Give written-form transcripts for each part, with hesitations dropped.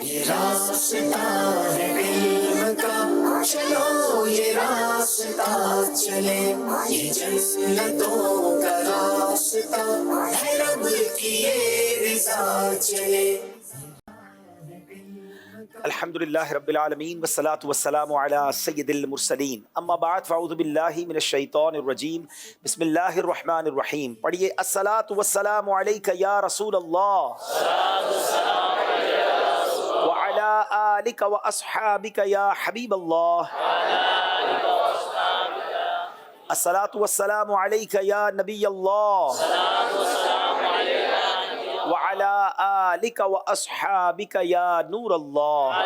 یہ راستہ ہے علم کا، چلو یہ راستہ چلے، یہ جنتوں کا راستہ ہے، رب کی یہ رضا چلے۔ الحمدللہ رب العالمین والصلاة والسلام علی سید المرسلین، اما بعد فاعوذ باللہ من الشیطان الرجیم، بسم اللہ الرحمن الرحیم۔ پڑھیے الصلاۃ والسلام علیک یا رسول اللہ وعلی آلک واصحابک یا حبیب اللہ، الصلاۃ والسلام علیک یا نبی اللہ وعلی آلک واصحابک یا نور اللہ۔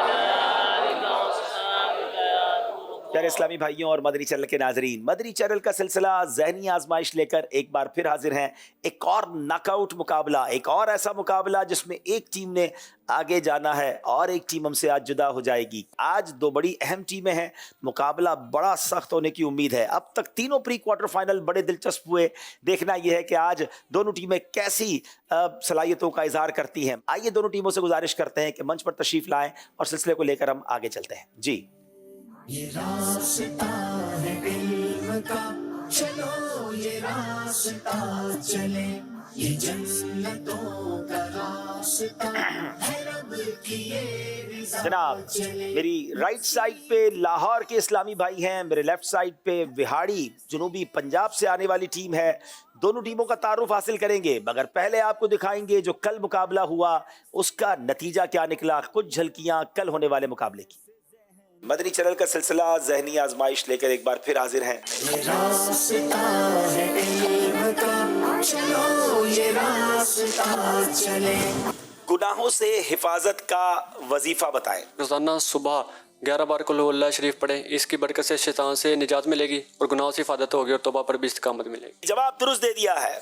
پیارے اسلامی بھائیوں اور مدنی چینل کے ناظرین، مدنی چینل کا سلسلہ ذہنی آزمائش لے کر ایک بار پھر حاضر ہیں۔ ایک اور ناک آؤٹ مقابلہ، ایک اور ایسا مقابلہ جس میں ایک ٹیم نے آگے جانا ہے اور ایک ٹیم ہم سے آج جدا ہو جائے گی۔ آج دو بڑی اہم ٹیمیں ہیں، مقابلہ بڑا سخت ہونے کی امید ہے۔ اب تک تینوں پری کوارٹر فائنل بڑے دلچسپ ہوئے، دیکھنا یہ ہے کہ آج دونوں ٹیمیں کیسی صلاحیتوں کا اظہار کرتی ہیں۔ آئیے دونوں ٹیموں سے گزارش کرتے ہیں کہ منچ پر تشریف لائیں اور سلسلے کو لے کر ہم آگے چلتے ہیں۔ جی، یہ راستہ ہے علم کا، چلو یہ راستہ چلے، یہ جنتوں کا راستہ ہے، رب کی یہ رضا جناب چلے۔ میری رائٹ سائڈ پہ لاہور کے اسلامی بھائی ہیں، میرے لیفٹ سائڈ پہ وہاڑی جنوبی پنجاب سے آنے والی ٹیم ہے۔ دونوں ٹیموں کا تعارف حاصل کریں گے، مگر پہلے آپ کو دکھائیں گے جو کل مقابلہ ہوا اس کا نتیجہ کیا نکلا، کچھ جھلکیاں کل ہونے والے مقابلے کی۔ مدنی چینل کا سلسلہ ذہنی آزمائش لے کر ایک بار پھر حاضر ہیں۔ یہ راستہ ہے علم کا، چلو یہ راستہ چلے۔ گناہوں سے حفاظت کا وظیفہ بتائیں۔ روزانہ صبح 11 بار قل ہو اللہ شریف پڑھیں، اس کی برکت سے شیطان سے نجات ملے گی اور گناہوں سے حفاظت ہوگی اور توبہ پر بھی استقامت ملے گی۔ جواب درست دے دیا ہے۔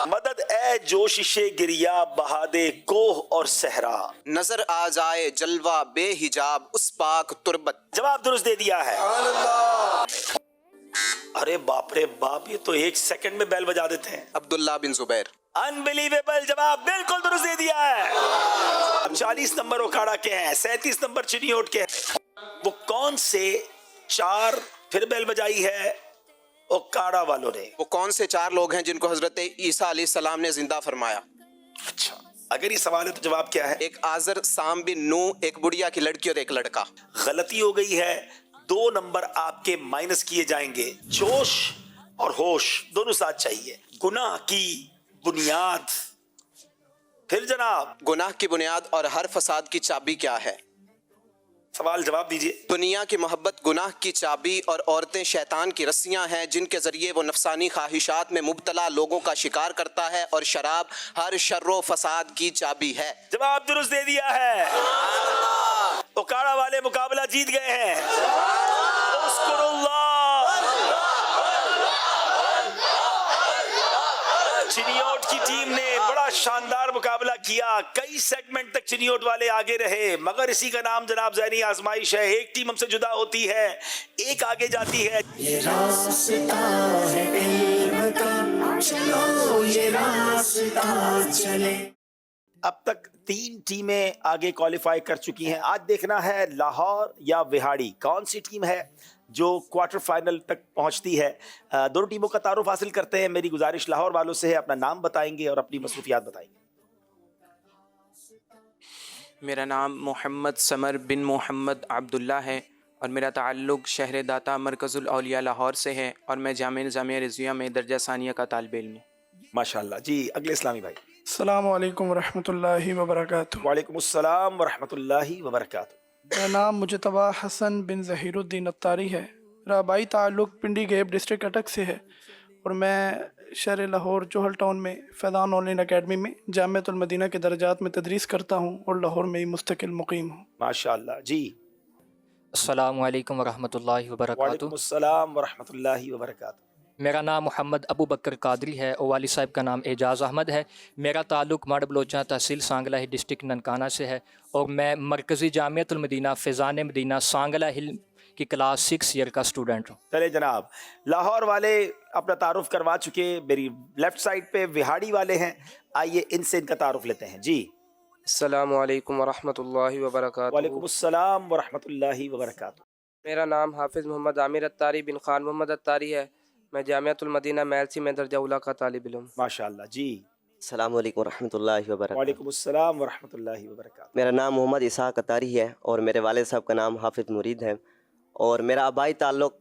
مدد اے جوشش گریا بہا دے کوہ اور صحرا، نظر آ جائے جلوہ بے حجاب اس پاک تربت۔ جواب درست دے دیا ہے۔ ارے باپ رے باپ، یہ تو ایک سیکنڈ میں بیل بجا دیتے ہیں۔ عبداللہ بن زبیر۔ انبلیویبل، جواب بالکل درست دے دیا ہے۔ اب 40 نمبر اکھاڑا کے ہیں، 37 نمبر چنیوٹ کے ہیں۔ وہ کون سے چار پھر بیل بجائی ہے اکھاڑا والوں نے؟ وہ کون سے چار لوگ ہیں جن کو حضرت عیسیٰ علیہ السلام نے زندہ فرمایا؟ اچھا، اگر یہ سوال ہے تو جواب کیا ہے؟ ایک آزر، سام بن نو، ایک بڑیا کی لڑکی اور ایک لڑکا۔ غلطی ہو گئی ہے، 2 نمبر آپ کے مائنس کیے جائیں گے۔ جوش اور ہوش دونوں ساتھ چاہیے۔ گناہ کی بنیاد، پھر جناب گناہ کی بنیاد اور ہر فساد کی چابی کیا ہے؟ سوال جواب دیجئے۔ دنیا کی محبت گناہ کی چابی اور عورتیں شیطان کی رسیاں ہیں جن کے ذریعے وہ نفسانی خواہشات میں مبتلا لوگوں کا شکار کرتا ہے، اور شراب ہر شر و فساد کی چابی ہے۔ جواب درست دے دیا ہے۔ اکاڑا والے مقابلہ جیت گئے ہیں۔ اذکر اللہ۔ چنیوٹ کی ٹیم نے بڑا شاندار مقابلہ کیا، کئی سیگمنٹ تک چنیوٹ والے آگے رہے، مگر اسی کا نام جناب ذہنی آزمائش ہے۔ ایک ٹیم ہم سے جدا ہوتی ہے، ایک آگے جاتی ہے۔ یہ راستہ ہے علم کا، چلو یہ راستہ چلے۔ اب تک 3 ٹیمیں آگے کوالیفائی کر چکی ہیں۔ آج دیکھنا ہے لاہور یا وہاڑی کون سی ٹیم ہے جو کوارٹر فائنل تک پہنچتی ہے۔ دونوں ٹیموں کا تعارف حاصل کرتے ہیں۔ میری گزارش لاہور والوں سے ہے، اپنا نام بتائیں گے اور اپنی مصروفیات بتائیں گے۔ میرا نام محمد ثمر بن محمد عبداللہ ہے اور میرا تعلق شہر داتا مرکز الاولیاء لاہور سے ہے، اور میں جامعہ نظامیہ رضویہ میں درجہ ثانیہ کا طالب علم ہوں۔ ماشاءاللہ۔ جی اگلے اسلامی بھائی۔ السلام علیکم ورحمۃ اللہ وبرکاتہ۔ وعلیکم السلام ورحمۃ اللہ وبرکاتہ۔ میرا نام مجتبیٰ حسن بن ظہیر الدین اتاری ہے۔ میرا آبائی تعلق پنڈی گیب ڈسٹرکٹ اٹک سے ہے، اور میں شہر لاہور جوہل ٹاؤن میں فیضان آن لائن اکیڈمی میں جامعۃ المدینہ کے درجات میں تدریس کرتا ہوں اور لاہور میں ہی مستقل مقیم ہوں۔ ماشاءاللہ۔ جی السلام علیکم ورحمۃ اللہ وبرکاتہ۔ وعلیکم السلام ورحمۃ اللہ وبرکاتہ۔ میرا نام محمد ابو بکر قادری ہے اور والد صاحب کا نام اعجاز احمد ہے۔ میرا تعلق ماڑ بلوچاں تحصیل سانگلہ ڈسٹرکٹ ننکانہ سے ہے، اور میں مرکزی جامعۃ المدینہ فیضان مدینہ سانگلہ ہل کی کلاس 6 ایئر کا اسٹوڈنٹ ہوں۔ چلے جناب، لاہور والے اپنا تعارف کروا چکے، میری لیفٹ سائڈ پہ وہاڑی والے ہیں، آئیے ان سے ان کا تعارف لیتے ہیں۔ جی السلام علیکم ورحمۃ اللہ وبرکاتہ۔ وعلیکم السلام ورحمۃ اللہ وبرکاتہ۔ میرا نام حافظ محمد عامر اتاری بن خان محمد اتاری ہے۔ میں جامعۃ المدینہ میلسی میں درجہ اولیٰ کا طالب علم۔ ماشاء اللہ جی۔ السلام علیکم ورحمۃ اللہ وبرکاتہ۔ وعلیکم السلام ورحمۃ اللہ وبرکاتہ۔ میرا نام محمد اسحاق اتاری ہے اور میرے والد صاحب کا نام حافظ مرید ہے، اور میرا آبائی تعلق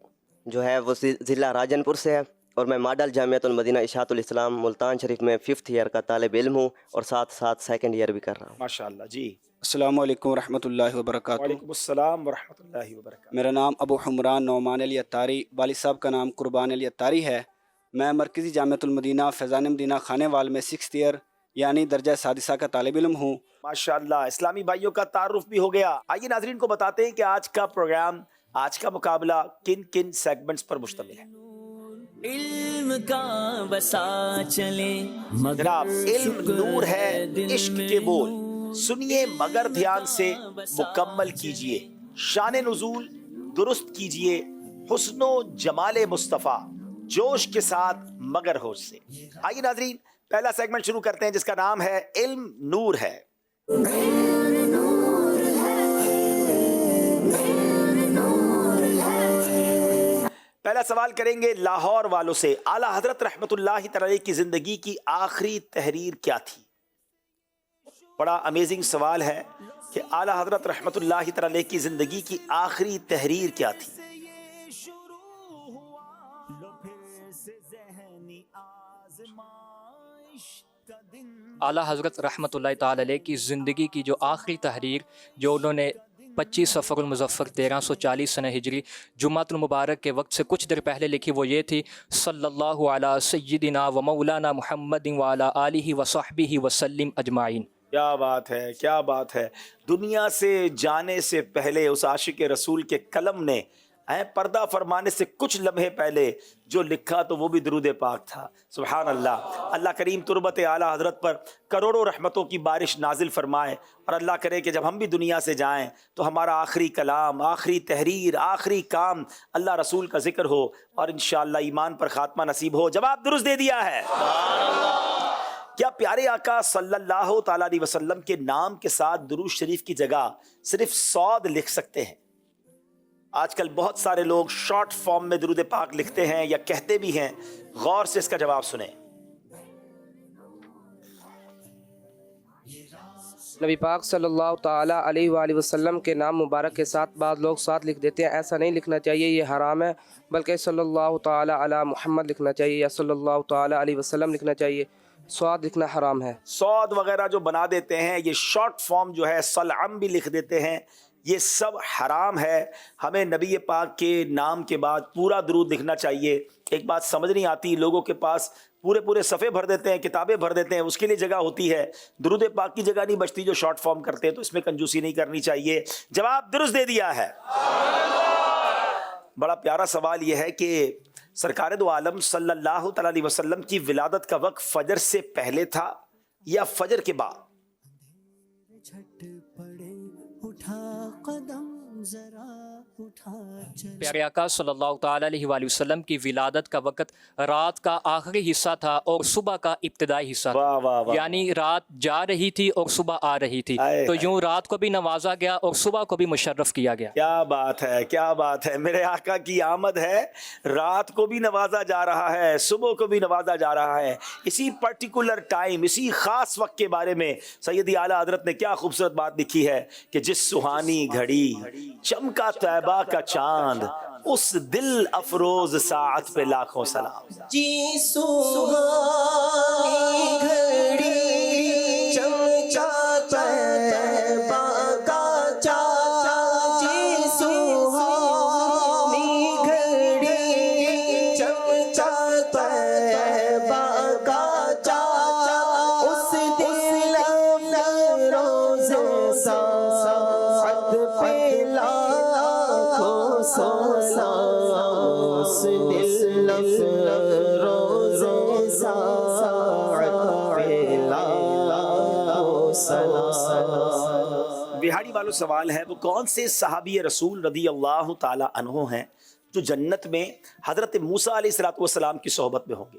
جو ہے وہ ضلع راجن پور سے ہے، اور میں ماڈل جامعۃ المدینہ اشاعت الاسلام ملتان شریف میں 5th ایئر کا طالب علم ہوں، اور ساتھ ساتھ 2nd ایئر بھی کر رہا ہوں۔ ماشاء اللہ جی۔ السلام علیکم ورحمۃ اللہ وبرکاتہ۔ وعلیکم السلام ورحمۃ اللہ وبرکاتہ۔ میرا نام ابو حمران نعمان علی اتاری، والد صاحب کا نام قربان علی اتاری ہے۔ میں مرکزی جامعۃ المدینہ فیضان مدینہ خانے وال میں 6th ایئر یعنی درجہ سادسہ کا طالب علم ہوں۔ ماشاء اللہ، اسلامی بھائیوں کا تعارف بھی ہو گیا۔ آئیے ناظرین کو بتاتے ہیں کہ آج کا پروگرام، آج کا مقابلہ کن کن سیگمنٹس پر مشتمل ہے۔ علم کا بسا چلے جناب، علم نور ہے، عشق کے بول سنیے مگر دھیان سے مکمل کیجئے، شان نزول درست کیجئے، حسن و جمال مصطفیٰ جوش کے ساتھ مگر ہوش سے۔ آئیے ناظرین پہلا سیگمنٹ شروع کرتے ہیں جس کا نام ہے علم نور ہے۔ پہلا سوال کریں گے لاہور والوں سے۔ اعلیٰ حضرت رحمت اللہ تعالی کی زندگی کی آخری تحریر کیا تھی؟ بڑا امیزنگ سوال ہے کہ اعلیٰ حضرت رحمت اللہ تعالی کی زندگی کی آخری تحریر کیا تھی؟ اعلیٰ حضرت رحمۃ اللہ تعالی علیہ کی زندگی کی جو آخری تحریر جو انہوں نے 25 صفر المظفر 1340 سنہ ہجری جمعۃ المبارک کے وقت سے کچھ دیر پہلے لکھی، وہ یہ تھی: صلی اللہ علی سیدنا و مولانا محمد وعلی آلہ وصحبہ وسلم اجمعین۔ کیا بات ہے، کیا بات ہے۔ دنیا سے جانے سے پہلے اس عاشق رسول کے قلم نے پردہ فرمانے سے کچھ لمحے پہلے جو لکھا تو وہ بھی درود پاک تھا۔ سبحان اللہ۔ اللہ کریم تربت اعلیٰ حضرت پر کروڑوں رحمتوں کی بارش نازل فرمائے، اور اللہ کرے کہ جب ہم بھی دنیا سے جائیں تو ہمارا آخری کلام، آخری تحریر، آخری کام اللہ رسول کا ذکر ہو، اور انشاءاللہ ایمان پر خاتمہ نصیب ہو۔ جواب درست دے دیا ہے۔ کیا پیارے آقا صلی اللہ تعالیٰ علیہ وسلم کے نام کے ساتھ درود شریف کی جگہ صرف صاد لکھ سکتے ہیں؟ آج کل بہت سارے لوگ شارٹ فارم میں درود پاک لکھتے ہیں یا کہتے بھی ہیں، غور سے اس کا جواب سنیں۔ نبی پاک صلی اللہ تعالیٰ علیہ وآلہ وسلم کے نام مبارک کے ساتھ بعض لوگ ساتھ لکھ دیتے ہیں، ایسا نہیں لکھنا چاہیے، یہ حرام ہے، بلکہ صلی اللہ تعالیٰ علی محمد لکھنا چاہیے یا صلی اللہ تعالیٰ علیہ وسلم لکھنا چاہیے۔ سواد لکھنا حرام ہے۔ سواد وغیرہ جو بنا دیتے ہیں، یہ شارٹ فارم جو ہے سلعم بھی لکھ دیتے ہیں، یہ سب حرام ہے۔ ہمیں نبی پاک کے نام کے بعد پورا درود لکھنا چاہیے۔ ایک بات سمجھ نہیں آتی، لوگوں کے پاس پورے صفحے بھر دیتے ہیں، کتابیں بھر دیتے ہیں، اس کے لیے جگہ ہوتی ہے، درود پاک کی جگہ نہیں بچتی جو شارٹ فارم کرتے ہیں، تو اس میں کنجوسی نہیں کرنی چاہیے۔ جواب درست دے دیا ہے۔ بڑا پیارا سوال یہ ہے کہ سرکار دو عالم صلی اللہ تعالی علیہ وسلم کی ولادت کا وقت فجر سے پہلے تھا یا فجر کے بعد؟ جھٹ پڑے اٹھا قدم ذرا اٹھا چل۔ پیارے آقا صلی اللہ تعالیٰ علیہ وآلہ وسلم کی ولادت کا وقت رات کا آخری حصہ تھا اور صبح کا ابتدائی حصہ تھا، واہ واہ واہ۔ یعنی رات جا رہی تھی اور صبح آ رہی تھی، تو یوں رات کو بھی نوازا گیا اور صبح کو بھی مشرف کیا گیا۔ کیا بات ہے، کیا بات ہے۔ میرے آقا کی آمد ہے، رات کو بھی نوازا جا رہا ہے، صبح کو بھی نوازا جا رہا ہے۔ اسی پرٹیکولر ٹائم، اسی خاص وقت کے بارے میں سیدی اعلیٰ حضرت نے کیا خوبصورت بات لکھی ہے کہ جس سہانی گھڑی چمکا طیبہ کا چاند، اس دل افروز ساعت پہ لاکھوں سلام۔ جی سہانی گھڑی چمکا طیبہ کا چاند، جی سہانی گھڑی چمکا طیبہ کا چاند، اس دل افروز ساعت پہ لاکھوں سلام، اس دل افروز ساعت پہ لاکھوں سلام۔ بہاڑی والوں سوال ہے، وہ کون سے صحابی رسول رضی اللہ تعالی عنہ ہیں جو جنت میں حضرت موسیٰ علیہ السلام کی صحبت میں ہوں گے؟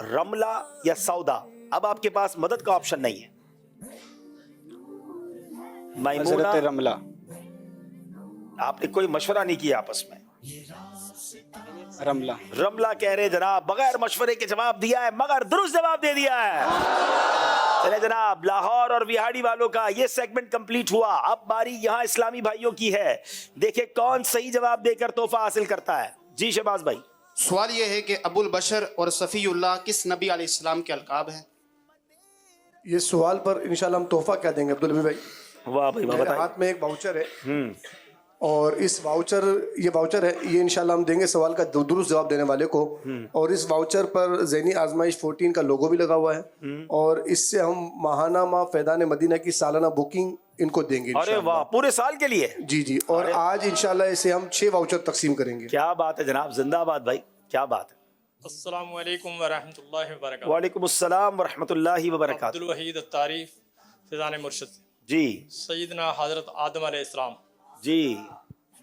رملہ یا سودا؟ اب آپ کے پاس مدد کا آپشن نہیں ہے. میمونہ، حضرت رملہ. آپ نے کوئی مشورہ نہیں کیا آپس میں؟ رملہ. رملہ کہہ رہے جناب، بغیر مشورے کے جواب دیا ہے، مگر درست جواب دے دیا ہے. چلے جناب، لاہور اور وہاڑی والوں کا یہ سیگمنٹ کمپلیٹ ہوا. اب باری یہاں اسلامی بھائیوں کی ہے. دیکھیں کون صحیح جواب دے کر تحفہ حاصل کرتا ہے. جی شہباز بھائی. سوال یہ ہے کہ ابو البشر اور صفی اللہ کس نبی علیہ السلام کے القاب ہیں؟ یہ سوال پر انشاءاللہ ہم تحفہ کیا دیں گے عبدالنبی بھائی؟ واہ بھائی واہ، میرے بتائیں. ہاتھ میں ایک واؤچر ہے اور اس واؤچر ہے، یہ انشاءاللہ ہم دیں گے سوال کا درست جواب دینے والے کو. اور اس واؤچر پر ذہنی آزمائش 14 کا لوگو بھی لگا ہوا ہے اور اس سے ہم ماہانہ ماہ فیضان مدینہ کی سالانہ بکنگ ان کو دیں گے ارے انشاءاللہ. واہ، پورے سال کے لیے؟ جی اور آج انشاءاللہ اسے ہم 6 واؤچر تقسیم کریں گے. کیا بات ہے جناب، زندہ آباد بھائی، کیا بات ہے. السلام علیکم ورحمۃ اللہ وبرکاتہ. وعلیکم السلام ورحمۃ اللہ وبرکاتہ. عبدالوحید الطاری، فیضان مرشد. جی سیدنا حضرت آدم علیہ السلام. جی.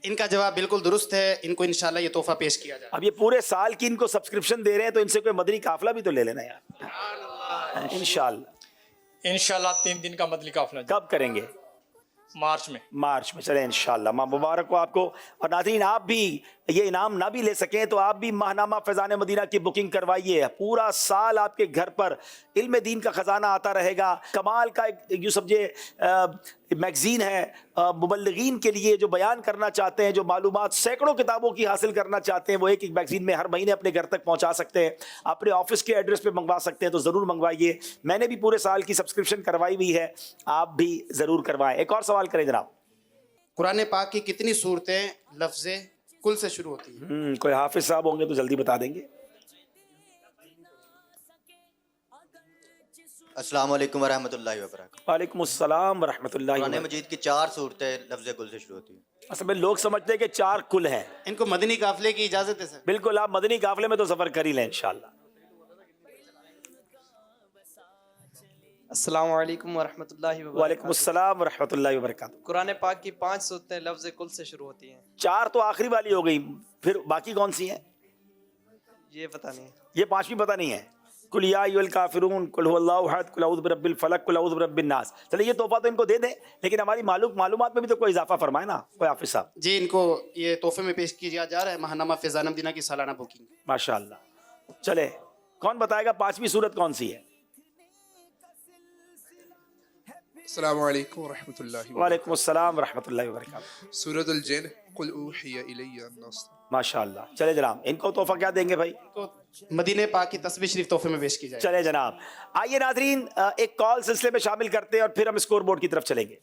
ان کا جواب بالکل درست ہے، ان کو انشاءاللہ یہ تحفہ پیش کیا جائے. اب یہ پورے سال کی ان کو سبسکرپشن دے رہے ہیں تو ان سے کوئی مدنی قافلہ بھی تو لے لینا یار. انشاءاللہ. انشاءاللہ 3 دن کا مدنی قافلہ. کب کریں گے؟ مارچ میں. مارچ میں. چلیں انشاءاللہ. ماں مبارک ہو آپ کو. اور ناظرین، آپ بھی یہ انعام نہ بھی لے سکیں تو آپ بھی ماہنامہ فیضان مدینہ کی بکنگ کروائیے. پورا سال آپ کے گھر پر علم دین کا خزانہ آتا رہے گا. کمال کا ایک یوں سمجھے میگزین ہے مبلغین کے لیے جو بیان کرنا چاہتے ہیں، جو معلومات سینکڑوں کتابوں کی حاصل کرنا چاہتے ہیں، وہ ایک میگزین میں ہر مہینے اپنے گھر تک پہنچا سکتے ہیں. اپنے آفس کے ایڈریس پہ منگوا سکتے ہیں، تو ضرور منگوائیے. میں نے بھی پورے سال کی سبسکرپشن کروائی ہوئی ہے، آپ بھی ضرور کروائیں. ایک اور سوال کریں جناب. قرآن پاک کی کتنی صورتیں لفظ کل سے شروع ہوتی ہیں؟ کوئی حافظ صاحب ہوں گے تو جلدی بتا دیں گے. السلام علیکم ورحمۃ اللہ وبرکاتہ. وعلیکم السلام ورحمۃ اللہ قرآن وبرکاتہ. مجید کی 4 صورتیں لفظ کل سے شروع ہوتی ہیں. اصل میں لوگ سمجھتے ہیں کہ 4 کل ہیں. ان کو مدنی قافلے کی اجازت ہے سر؟ بالکل، آپ مدنی قافلے میں تو سفر کر ہی لیں انشاءاللہ. السلام علیکم ورحمۃ اللہ وبرکاتہ. وعلیکم السلام ورحمۃ اللہ وبرکاتہ. قرآن پاک کی 5 صورتیں لفظ کل سے شروع ہوتی ہیں. 4 تو آخری والی ہو گئی، پھر باقی کون سی ہیں یہ پتہ نہیں. یہ 5ویں پتہ نہیں ہے. قل یا ایھا الکافرون، قل هو اللہ احد، قل اعوذ برب الفلق، قل اعوذ برب الناس. چلے یہ تحفہ تو ان کو دے دیں، لیکن ہماری معلومات میں بھی تو کوئی اضافہ فرمائے نا کوئی حافظ صاحب. جی ان کو یہ تحفے میں پیش کیا جا رہا ہے ماہنامہ فیضان مدینہ کی سالانہ بکنگ. ماشاءاللہ. چلے کون بتائے گا 5ویں صورت کون سی ہے؟ السلام علیکم ورحمۃ اللہ وبرکاتہ. وعلیکم السلام ورحمۃ اللہ وبرکاتہ. سورۃ الجن، قل اوحی الی النصر. ماشاءاللہ. چلے جناب، ان کو تحفہ کیا دیں گے بھائی؟ ان کو مدینہ پاک کی تسبیح شریف تحفے میں پیش کی جائے. چلے جناب. آئیے ناظرین ایک کال سلسلے میں شامل کرتے ہیں اور پھر ہم اسکور بورڈ کی طرف چلیں گے.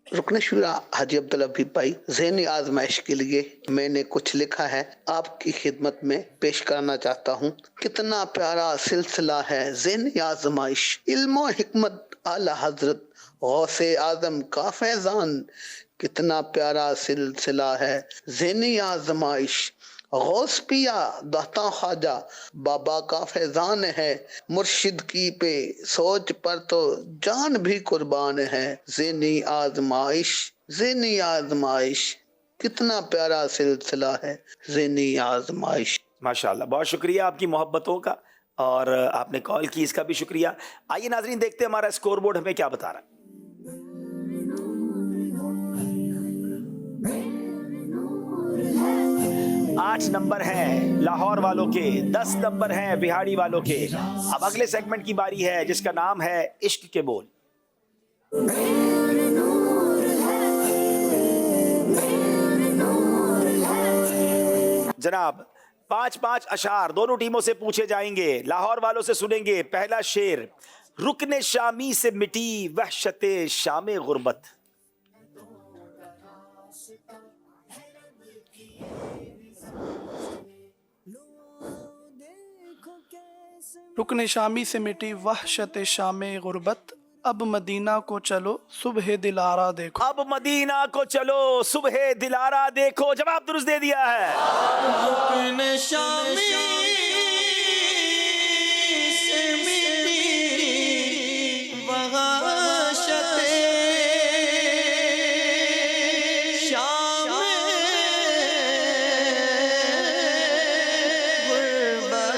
رکن شورا حاجی عبداللہ بھائی، ذہنی آزمائش کے لیے میں نے کچھ لکھا ہے، آپ کی خدمت میں پیش کرنا چاہتا ہوں. کتنا پیارا سلسلہ ہے ذہنی آزمائش، علم و حکمت اعلی حضرت غوث اعظم کا فیضان. کتنا پیارا سلسلہ ہے ذہنی آزمائش، غوث پیا داتا خواجہ بابا کا فیضان ہے. مرشد کی پہ سوچ پر تو جان بھی قربان ہے. ذہنی آزمائش، ذہنی آزمائش، کتنا پیارا سلسلہ ہے ذہنی آزمائش. ماشاءاللہ. بہت شکریہ آپ کی محبتوں کا، اور آپ نے کال کی اس کا بھی شکریہ. آئیے ناظرین دیکھتے ہیں ہمارا اسکور بورڈ ہمیں کیا بتا رہا ہے. 8 نمبر ہیں لاہور والوں کے، 10 نمبر ہیں بہاڑی والوں کے. اب اگلے سیگمنٹ کی باری ہے جس کا نام ہے عشق کے بول. جناب 5 اشعار دونوں ٹیموں سے پوچھے جائیں گے. لاہور والوں سے سنیں گے پہلا شعر. رکن شامی سے مٹی وحشت شام غربت. رکن شامی سے مٹی وحشت شام غربت، اب مدینہ کو چلو صبح دلارا دیکھو. اب مدینہ کو چلو صبح دلارا دیکھو. جواب درست دے دیا ہے. رکن شامی سے مٹی وحشت شام غربت،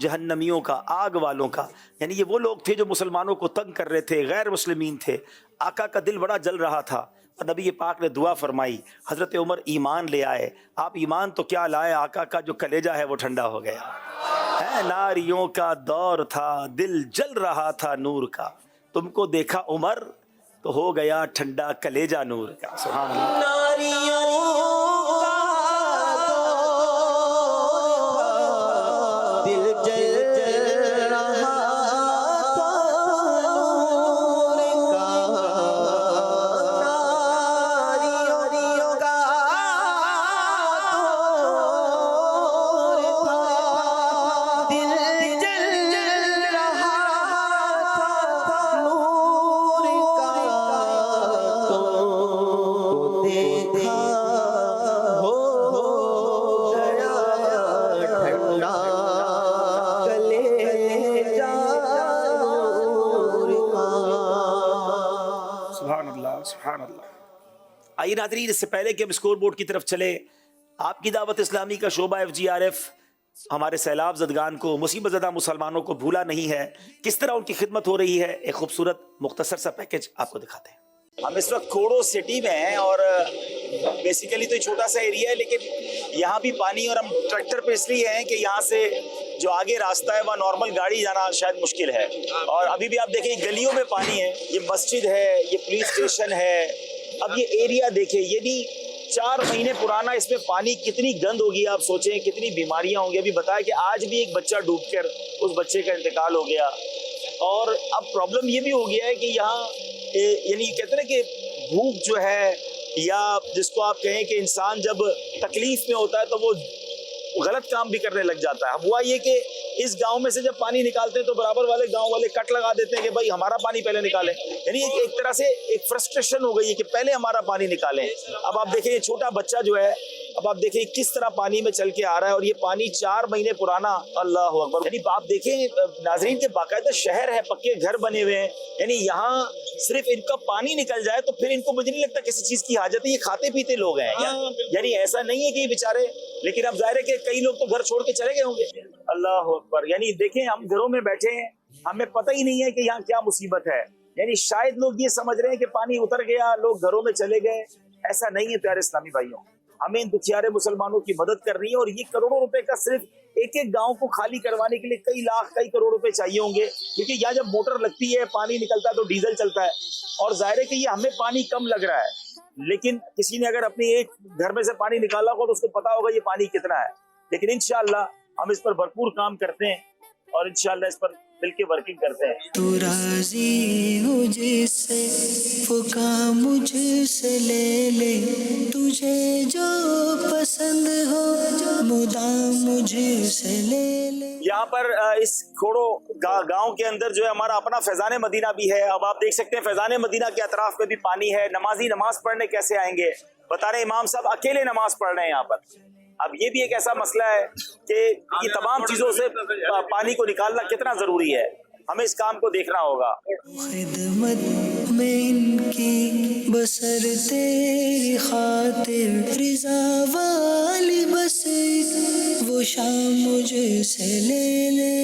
جہنمیوں کا, آگ والوں کا. یعنی یہ وہ لوگ تھے جو مسلمانوں کو تنگ کر رہے تھے, غیر مسلمین تھے. آقا کا دل بڑا جل رہا تھا اور نبی پاک نے دعا فرمائی. حضرت عمر ایمان لے آئے. آپ ایمان تو کیا لائے, آقا کا جو کلیجہ ہے وہ ٹھنڈا ہو گیا. ناریوں کا دور تھا, دل جل رہا تھا نور کا, تم کو دیکھا عمر تو ہو گیا ٹھنڈا کلیجہ نور کا. سبحان اللہ. ناریوں کا دل جل رہا تھا نور کا, ناریوں کا دور تھا, دل جل رہا تھا نور کا, تو دیکھا ہو گیا ٹھنڈا کلیجہ نور کا. سبحان اللہ, سبحان اللہ. آئیے ناظرین, اس سے پہلے کہ ہم اسکور بورڈ کی طرف چلے, آپ کی دعوت اسلامی کا شعبہ FGRF ہمارے سیلاب زدگان کو, مصیبت زدہ مسلمانوں کو بھولا نہیں ہے. کس طرح ان کی خدمت ہو رہی ہے, ایک خوبصورت مختصر سا پیکج آپ کو دکھاتے ہیں. ہم اس وقت کھوڑو سٹی میں ہیں اور بیسیکلی تو چھوٹا سا ایریا ہے, لیکن یہاں بھی پانی, اور ہم ٹریکٹر پہ اس لیے ہیں کہ یہاں سے جو آگے راستہ ہے وہاں نارمل گاڑی جانا شاید مشکل ہے. اور ابھی بھی آپ دیکھیں گلیوں میں پانی ہے. یہ مسجد ہے, یہ پولیس اسٹیشن ہے. اب یہ ایریا دیکھیں, یہ بھی 4 مہینے پرانا, اس میں پانی کتنی گند ہوگی آپ سوچیں, کتنی بیماریاں ہوں گی. ابھی بتایا کہ آج بھی ایک بچہ ڈوب کر اس بچے کا انتقال ہو گیا. اور اب پرابلم یہ بھی ہو گیا ہے کہ یہاں یعنی کہتے ہیں کہ بھوک جو ہے, یا جس کو آپ کہیں کہ انسان جب تکلیف میں ہوتا ہے تو وہ غلط کام بھی کرنے لگ جاتا ہے. اب ہوا یہ کہ اس گاؤں میں سے جب پانی نکالتے ہیں تو برابر والے گاؤں والے کٹ لگا دیتے ہیں کہ بھائی ہمارا پانی پہلے نکالیں. یعنی ایک طرح سے ایک فرسٹریشن ہو گئی ہے کہ پہلے ہمارا پانی نکالیں. اب آپ دیکھیں یہ چھوٹا بچہ جو ہے, اب آپ دیکھیں کس طرح پانی میں چل کے آ رہا ہے, اور یہ پانی 4 مہینے پرانا. اللہ اکبر. یعنی آپ دیکھیں ناظرین کے باقاعدہ شہر ہے, پکے گھر بنے ہوئے ہیں. یعنی یہاں صرف ان کا پانی نکل جائے تو پھر ان کو مجھے نہیں لگتا کسی چیز کی حاجت ہے. یہ کھاتے پیتے لوگ ہیں, یعنی ایسا نہیں ہے کہ یہ بیچارے, لیکن اب ظاہر ہے کہ کئی لوگ تو گھر چھوڑ کے چلے گئے ہوں گے. اللہ اکبر. یعنی دیکھیں ہم گھروں میں بیٹھے ہیں, ہمیں پتہ ہی نہیں ہے کہ یہاں کیا مصیبت ہے. یعنی شاید لوگ یہ سمجھ رہے ہیں کہ پانی اتر گیا, لوگ گھروں میں چلے گئے. ایسا نہیں ہے پیارے اسلامی بھائیوں. ہمیں ان دکھیارے مسلمانوں کی مدد کرنی ہے, اور یہ کروڑوں روپے کا صرف ایک گاؤں کو خالی کروانے کے لیے کئی لاکھ کئی کروڑ روپے چاہیے ہوں گے. کیونکہ یہاں جب موٹر لگتی ہے, پانی نکلتا ہے تو ڈیزل چلتا ہے, اور ظاہر ہے کہ یہ ہمیں پانی کم لگ رہا ہے. لیکن کسی نے اگر اپنی ایک گھر میں سے پانی نکالا ہوگا تو اس کو پتا ہوگا یہ پانی کتنا ہے. لیکن انشاءاللہ ہم اس پر بھرپور کام کرتے ہیں, اور انشاءاللہ اس پر مل کے ورکنگ کرتے ہیں. تو راضی ہو جس سے وہ کام مجھ سے لے لے, تجھے جو پسند ہو مدام مجھ سے لے لے. یہاں پر اس کھوڑو گاؤں کے اندر جو ہے ہمارا اپنا فیضان مدینہ بھی ہے. اب آپ دیکھ سکتے ہیں فیضان مدینہ کے اطراف میں بھی پانی ہے. نمازی نماز پڑھنے کیسے آئیں گے, بتا رہے امام صاحب اکیلے نماز پڑھ رہے ہیں یہاں پر. اب یہ بھی ایک ایسا مسئلہ ہے کہ یہ تمام چیزوں سے پانی کو نکالنا کتنا ضروری ہے, ہمیں اس کام کو دیکھنا ہوگا. خدمت میں ان کی بسر تیری خاطر, رضا والی بس وہ شام مجھ سے لے لے.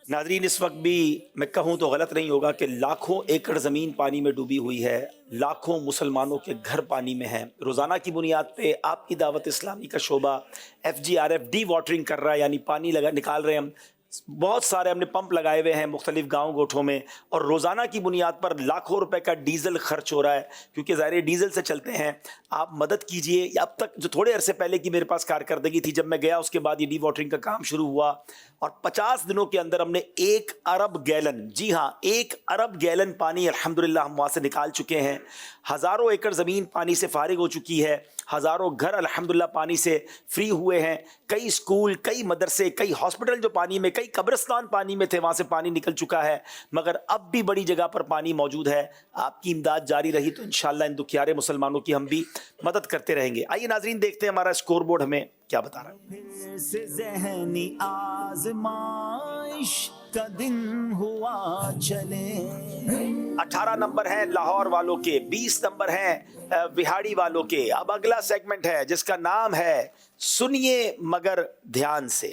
ناظرین اس وقت بھی میں کہوں تو غلط نہیں ہوگا کہ لاکھوں ایکڑ زمین پانی میں ڈوبی ہوئی ہے, لاکھوں مسلمانوں کے گھر پانی میں ہیں. روزانہ کی بنیاد پہ آپ کی دعوت اسلامی کا شعبہ FGRF ڈی واٹرنگ کر رہا ہے, یعنی پانی نکال رہے ہیں. ہم بہت سارے ہم نے پمپ لگائے ہوئے ہیں مختلف گاؤں گوٹھوں میں, اور روزانہ کی بنیاد پر لاکھوں روپے کا ڈیزل خرچ ہو رہا ہے, کیونکہ ظاہر ڈیزل سے چلتے ہیں. آپ مدد کیجئے. اب تک جو تھوڑے عرصے پہلے کی میرے پاس کارکردگی تھی, جب میں گیا اس کے بعد یہ ڈی واٹرنگ کا کام شروع ہوا, اور 50 دنوں کے اندر ہم نے 1 ارب گیلن, جی ہاں 1 ارب گیلن پانی الحمدللہ ہم وہاں سے نکال چکے ہیں. ہزاروں ایکڑ زمین پانی سے فارغ ہو چکی ہے, ہزاروں گھر الحمدللہ پانی سے فری ہوئے ہیں. کئی اسکول, کئی مدرسے, کئی ہاسپٹل جو پانی میں, کئی قبرستان پانی میں تھے, وہاں سے پانی نکل چکا ہے. مگر اب بھی بڑی جگہ پر پانی موجود ہے. آپ کی امداد جاری رہی تو انشاءاللہ ان دکھیارے مسلمانوں کی ہم بھی مدد کرتے رہیں گے. آئیے ناظرین دیکھتے ہیں ہمارا اسکور بورڈ ہمیں کیا بتا رہا ہے. ذہنی آزمائش کا دن ہوا چلے. 18 نمبر ہیں لاہور والوں کے, 20 نمبر ہیں بہاڑی والوں کے. اب اگلا سیگمنٹ ہے جس کا نام ہے سنیے مگر دھیان سے.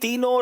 3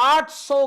800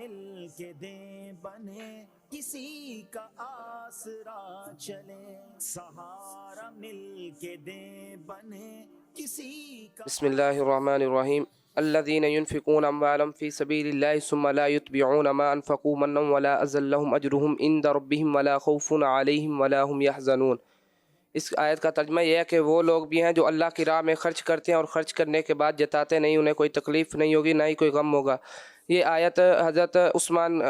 مل کے دیں بنے کسی کا آسرا چلے سہارا مل کے دیں بنے کسی کا. بسم اللہ الرحمن الرحیم. الذين ينفقون أموالهم في سبيل الله ثم لا يتبعون ما أنفقوا منا ولا أذى لهم أجرهم عند ربهم ولا خوف عليهم ولا هم يحزنون. اس آیت کا ترجمہ یہ ہے کہ وہ لوگ بھی ہیں جو اللہ کی راہ میں خرچ کرتے ہیں اور خرچ کرنے کے بعد جتاتے نہیں، انہیں کوئی تکلیف نہیں ہوگی نہ ہی کوئی غم ہوگا. یہ آیت حضرت عثمان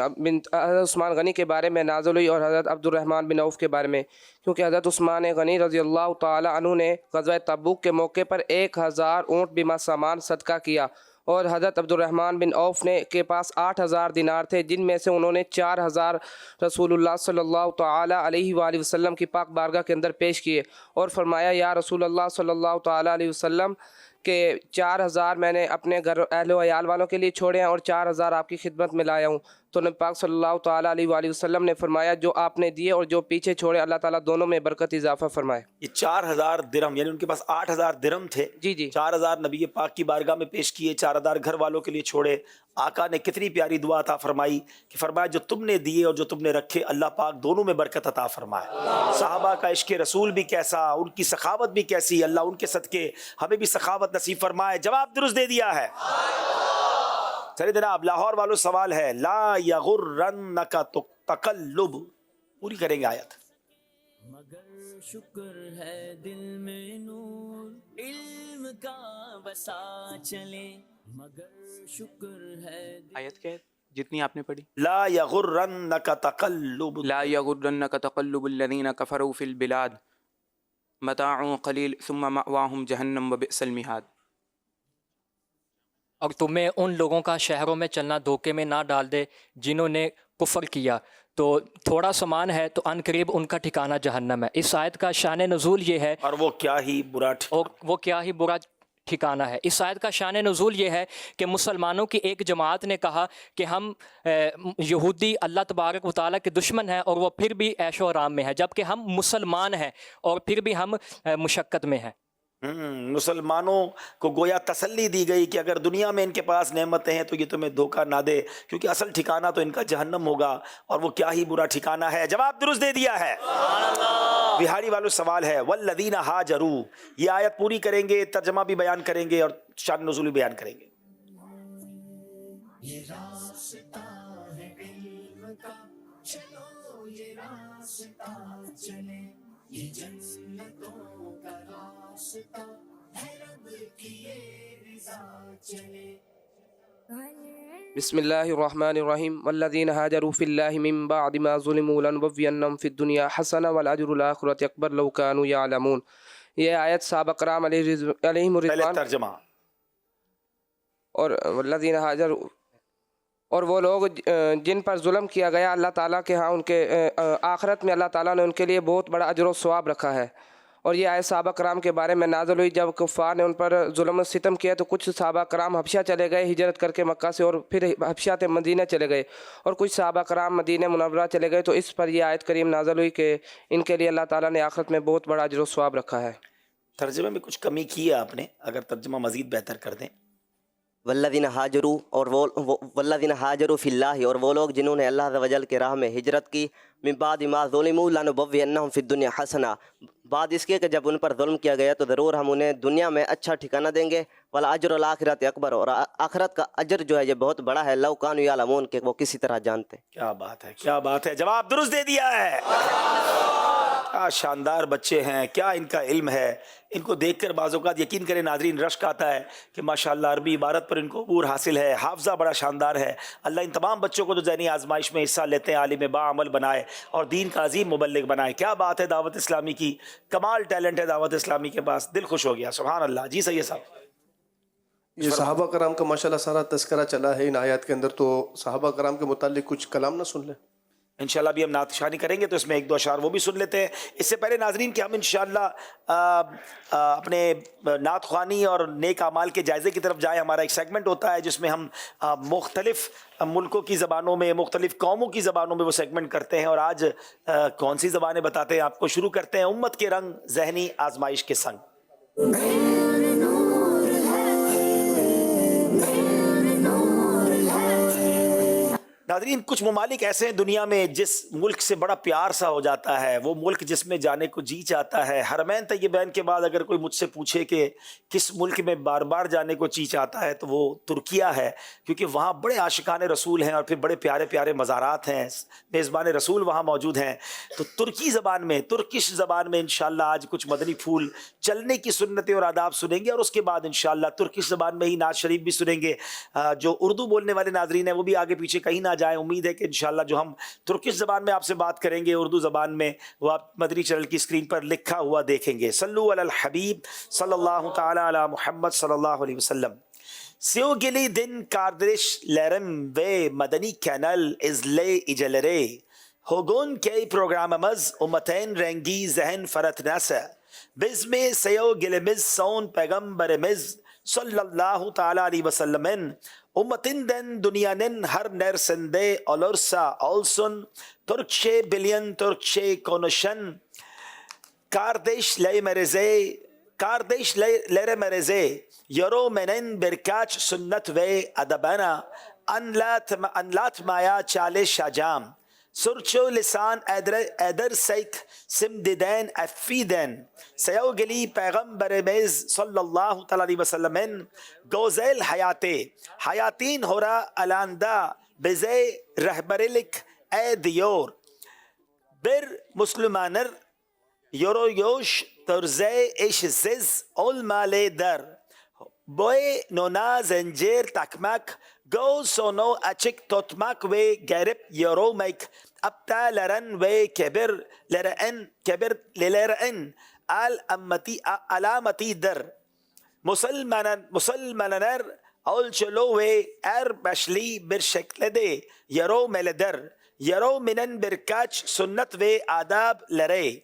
غنی کے بارے میں نازل ہوئی اور حضرت عبد الرحمن بن عوف کے بارے میں، کیونکہ حضرت عثمان غنی رضی اللہ تعالی عنہ نے غزوہ تبوک کے موقع پر 1000 اونٹ بیمہ سامان صدقہ کیا، اور حضرت عبد الرحمن بن عوف کے پاس 8000 دینار تھے، جن میں سے انہوں نے 4000 رسول اللہ صلی اللہ تعالی علیہ وآلہ وسلم کی پاک بارگاہ کے اندر پیش کیے اور فرمایا یا رسول اللہ صلی اللہ تعالی علیہ وسلم کہ 4000 میں نے اپنے گھر اہل و عیال والوں کے لیے چھوڑے ہیں اور 4000 آپ کی خدمت میں لایا ہوں. تو نبی پاک صلی اللہ تعالی علیہ وآلہ وسلم نے فرمایا جو آپ نے دیے اور جو پیچھے چھوڑے اللہ تعالیٰ دونوں میں برکت اضافہ فرمائے. یہ 4000 درہم یعنی ان کے پاس 8000 درہم تھے. جی 4000 نبی پاک کی بارگاہ میں پیش کیے، 4000 گھر والوں کے لیے چھوڑے. آقا نے کتنی پیاری دعا عطا فرمائی کہ فرمایا جو تم نے دیے اور جو تم نے رکھے اللہ پاک دونوں میں برکت عطا فرمائے. صحابہ کا عشق رسول بھی کیسا، ان کی سخاوت بھی کیسی، اللہ ان کے صدقے ہمیں بھی سخاوت نصیب فرمائے. جواب درست دے دیا ہے. چلیے جناب لاہور والوں سوال ہے لا یغرنک تقلب، پوری کریں گے آیت. مگر شکر ہے دل میں نور علم کا بسا چلے مگر شکر ہے. آیت کیا ہے جتنی آپ نے پڑھی؟ لا یغرنک تقلب، لا یغرنک تقلب الذین کفروا فی البلاد متاع قلیل ثم مأواہم جہنم وبئس المہاد. اور تمہیں ان لوگوں کا شہروں میں چلنا دھوکے میں نہ ڈال دے جنہوں نے کفر کیا، تو تھوڑا سامان ہے تو ان قریب ان کا ٹھکانہ جہنم ہے. اس آیت کا شان نزول یہ ہے، اور وہ کیا ہی برا ٹھکانہ ہے. اس آیت کا شان نزول یہ ہے کہ مسلمانوں کی ایک جماعت نے کہا کہ ہم یہودی اللہ تبارک و تعالیٰ کے دشمن ہیں اور وہ پھر بھی عیش و آرام میں ہے، جبکہ ہم مسلمان ہیں اور پھر بھی ہم مشقت میں ہیں. مسلمانوں کو گویا تسلی دی گئی کہ اگر دنیا میں ان کے پاس نعمتیں ہیں تو یہ تمہیں دھوکہ نہ دے، کیونکہ اصل ٹھکانہ تو ان کا جہنم ہوگا اور وہ کیا ہی برا ٹھکانہ ہے. جواب درست دے دیا ہے. بہاری والوں سوال ہے والذین ہاجروا، یہ آیت پوری کریں گے، ترجمہ بھی بیان کریں گے اور شان نزول بھی بیان کریں گے. یہ راستہ ہے علم کا چلو یہ راستہ چلے یہ جنتوں کا راستہ ہے رب کی یہ رضا چلے. بسم اللہ الرحمن الرحیم. والذین ہاجروا فی اللہ من بعد ما ظلموا لنبوینہم فی الدنیا حسنہ والاجر الآخرۃ اکبر لو کانوا یعلمون. یہ آیت صحابہ کرام علیہم الرضوان ترجمہ اور والذین ہاجروا اور وہ لوگ جن پر ظلم کیا گیا اللہ تعالیٰ کے ہاں ان کے آخرت میں اللہ تعالیٰ نے ان کے لیے بہت بڑا اجر و ثواب رکھا ہے. اور یہ آیت صحابہ کرام کے بارے میں نازل ہوئی جب کفار نے ان پر ظلم و ستم کیا تو کچھ صحابہ کرام حبشہ چلے گئے ہجرت کر کے مکہ سے، اور پھر حبشہ سے مدینہ چلے گئے، اور کچھ صحابہ کرام مدینہ منورہ چلے گئے. تو اس پر یہ آیت کریم نازل ہوئی کہ ان کے لیے اللہ تعالیٰ نے آخرت میں بہت بڑا اجر و ثواب رکھا ہے. ترجمے میں کچھ کمی کی ہے آپ نے، اگر ترجمہ مزید بہتر کر دیں. والذین ہاجروا اور والذین ہاجروا فی اللہ، اور وہ لوگ جنہوں نے اللہ عز و جل کے راہ میں ہجرت کی، من بعد ما ظلموا لنبوئنہم فی الدنیا حسنہ، بعد اس کے کہ جب ان پر ظلم کیا گیا تو ضرور ہم انہیں دنیا میں اچھا ٹھکانہ دیں گے، والاجر الآخرۃ اکبر، اور آخرت کا اجر جو ہے یہ بہت بڑا ہے، لو کانوا یعلمون، کہ وہ کسی طرح جانتے. کیا بات ہے، کیا بات ہے. جواب درست دے دیا ہے. کیا شاندار بچے ہیں، کیا ان کا علم ہے. ان کو دیکھ کر بعض اوقات یقین کریں ناظرین رشک آتا ہے کہ ماشاءاللہ عربی عبارت پر ان کو عبور حاصل ہے، حافظہ بڑا شاندار ہے. اللہ ان تمام بچوں کو جو ذہنی آزمائش میں حصہ لیتے ہیں عالم باعمل بنائے اور دین کا عظیم مبلغ بنائے. کیا بات ہے دعوت اسلامی کی، کمال ٹیلنٹ ہے دعوت اسلامی کے پاس. دل خوش ہو گیا، سبحان اللہ. جی سید صاحب. یہ صحابہ کرام کا ماشاءاللہ سارا تذکرہ چلا ہے ان آیات کے اندر، تو صحابہ کرام کے متعلق کچھ کلام نہ سن لیں. انشاءاللہ بھی ہم نعت خوانی کریں گے تو اس میں ایک دو اشعار وہ بھی سن لیتے ہیں. اس سے پہلے ناظرین کہ ہم انشاءاللہ اپنے نعت خوانی اور نیک اعمال کے جائزے کی طرف جائیں، ہمارا ایک سیگمنٹ ہوتا ہے جس میں ہم مختلف ملکوں کی زبانوں میں، مختلف قوموں کی زبانوں میں وہ سیگمنٹ کرتے ہیں. اور آج کون سی زبانیں بتاتے ہیں آپ کو. شروع کرتے ہیں امت کے رنگ ذہنی آزمائش کے سنگ. ناظرین کچھ ممالک ایسے ہیں دنیا میں جس ملک سے بڑا پیار سا ہو جاتا ہے، وہ ملک جس میں جانے کو جی چاہتا ہے. حرمین طیبین کے بعد اگر کوئی مجھ سے پوچھے کہ کس ملک میں بار بار جانے کو جی چاہتا ہے تو وہ ترکیہ ہے، کیونکہ وہاں بڑے عاشقان رسول ہیں اور پھر بڑے پیارے پیارے مزارات ہیں، میزبان رسول وہاں موجود ہیں. تو ترکی زبان میں، ترکش زبان میں انشاءاللہ آج کچھ مدنی پھول چلنے کی سنتیں اور آداب سنیں گے، اور اس کے بعد انشاءاللہ ترکش زبان میں ہی نعت شریف بھی سنیں گے. جو اردو بولنے والے ناظرین ہیں وہ بھی آگے پیچھے کہیں نہ جائیں. امید ہے کہ انشاءاللہ جو ہم ترکش زبان میں آپ سے بات کریں گے اردو زبان میں وہ آپ مدنی چینل کی اسکرین پر لکھا ہوا دیکھیں گے. صلو علی الحبیب صلی اللہ تعالی علی محمد صلی اللہ علیہ وسلم. Sevgili din kardeşlerim ve Madeni Kanal izleyicileri, bugünkü programımız Ümmetin Rengi Zihin Fırtınası. Biz mi sevgilimiz son Peygamberimiz sallallahu teala aleyhi ve sellemin ümmetinden dünyanın her neresinde olursa olsun Türkçe bilen, Türkçe konuşan kardeşlerimize yorumenen birkaç sünnet ve adabına anlatmaya çalışacağım. Sürçü lisan edersek şimdiden affeden. Sevgili Peygamberimiz sallallahu aleyhi ve sellemin güzel hayatın hora alanda bize rehberlik ediyor. Bir Müslümanın yürüyüş tarzı eşsiz olmalıdır. Boynuna zincir takmak, göğsünü açık tutmak ve garip yürümek, aptalların ve kibirlilerin alametidir. Müslümanlar ölçülü ve erbaşlı bir şekilde yürümelidir. Yürümenin birkaç sünnet ve adabları.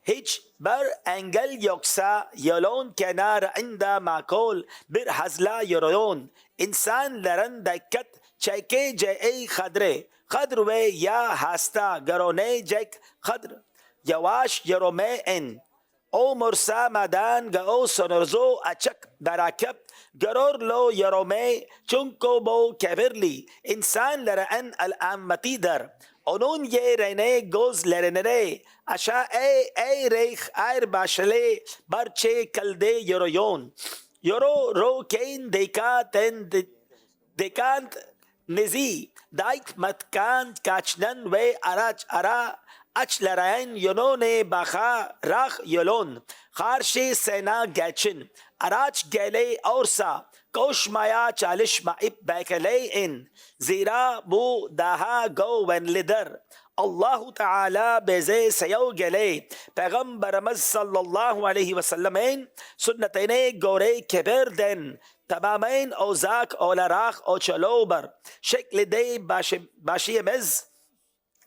Hiçbir engel yoksa yolun kenarında makul bir hızla yürüyün. İnsanların dikkat çekeceği kadr ve ya hasta görünecek kadr yavaş yürümeyin. Umursamadan göğsünüzü açık bırakıp gururlu yürümeyin. Çünkü bu kibirli insanların alametidir. Onun yerine gözlerini aşağı eğerek başlı bir şekilde yürüyün. Yürürken dikkat nizi dikmatkan kaçnan ve araçların yönüne bakarak yolun. Karşısına geçin. Araç geliyorsa koşmaya çalışmayıp bekleyin. Zira bu daha güvenlidir. Allahu Teala bize sevgili Peygamberimiz sallallahu aleyhi ve sellemin sünnetine göre kibirden tamamen uzak olarak ölçülüdür. Şekilde başımız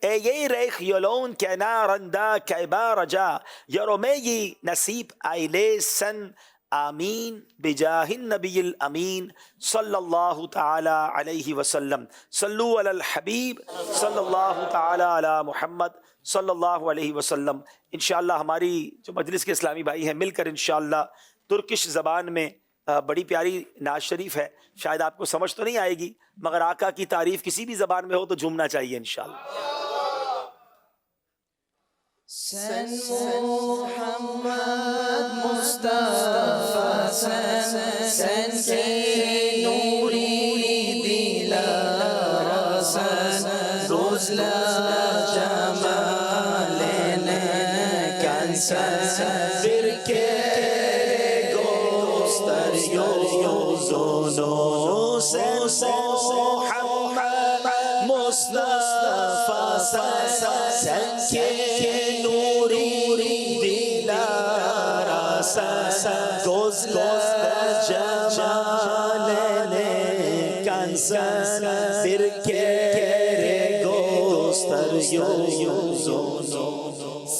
eğerek yolun kenarında kibarca yürümeyi nasip eylesin. آمین بجاہ النبی الامین صلی اللہ تعالی علیہ وسلم. صلو علی الحبیب صلی اللہ تعالی علی محمد صلی اللہ علیہ وسلم. انشاءاللہ ہماری جو مجلس کے اسلامی بھائی ہیں مل کر انشاءاللہ ترکش زبان میں بڑی پیاری نعت شریف ہے. شاید آپ کو سمجھ تو نہیں آئے گی مگر آقا کی تعریف کسی بھی زبان میں ہو تو جھومنا چاہیے انشاءاللہ. Sen Muhammed Mustafa sen ki nuri dilara sen rozlar cemaline kansen bir kere göster yolunu sen Muhammed Mustafa sen ki gözler cemalene kansen bir kere göster yolunu.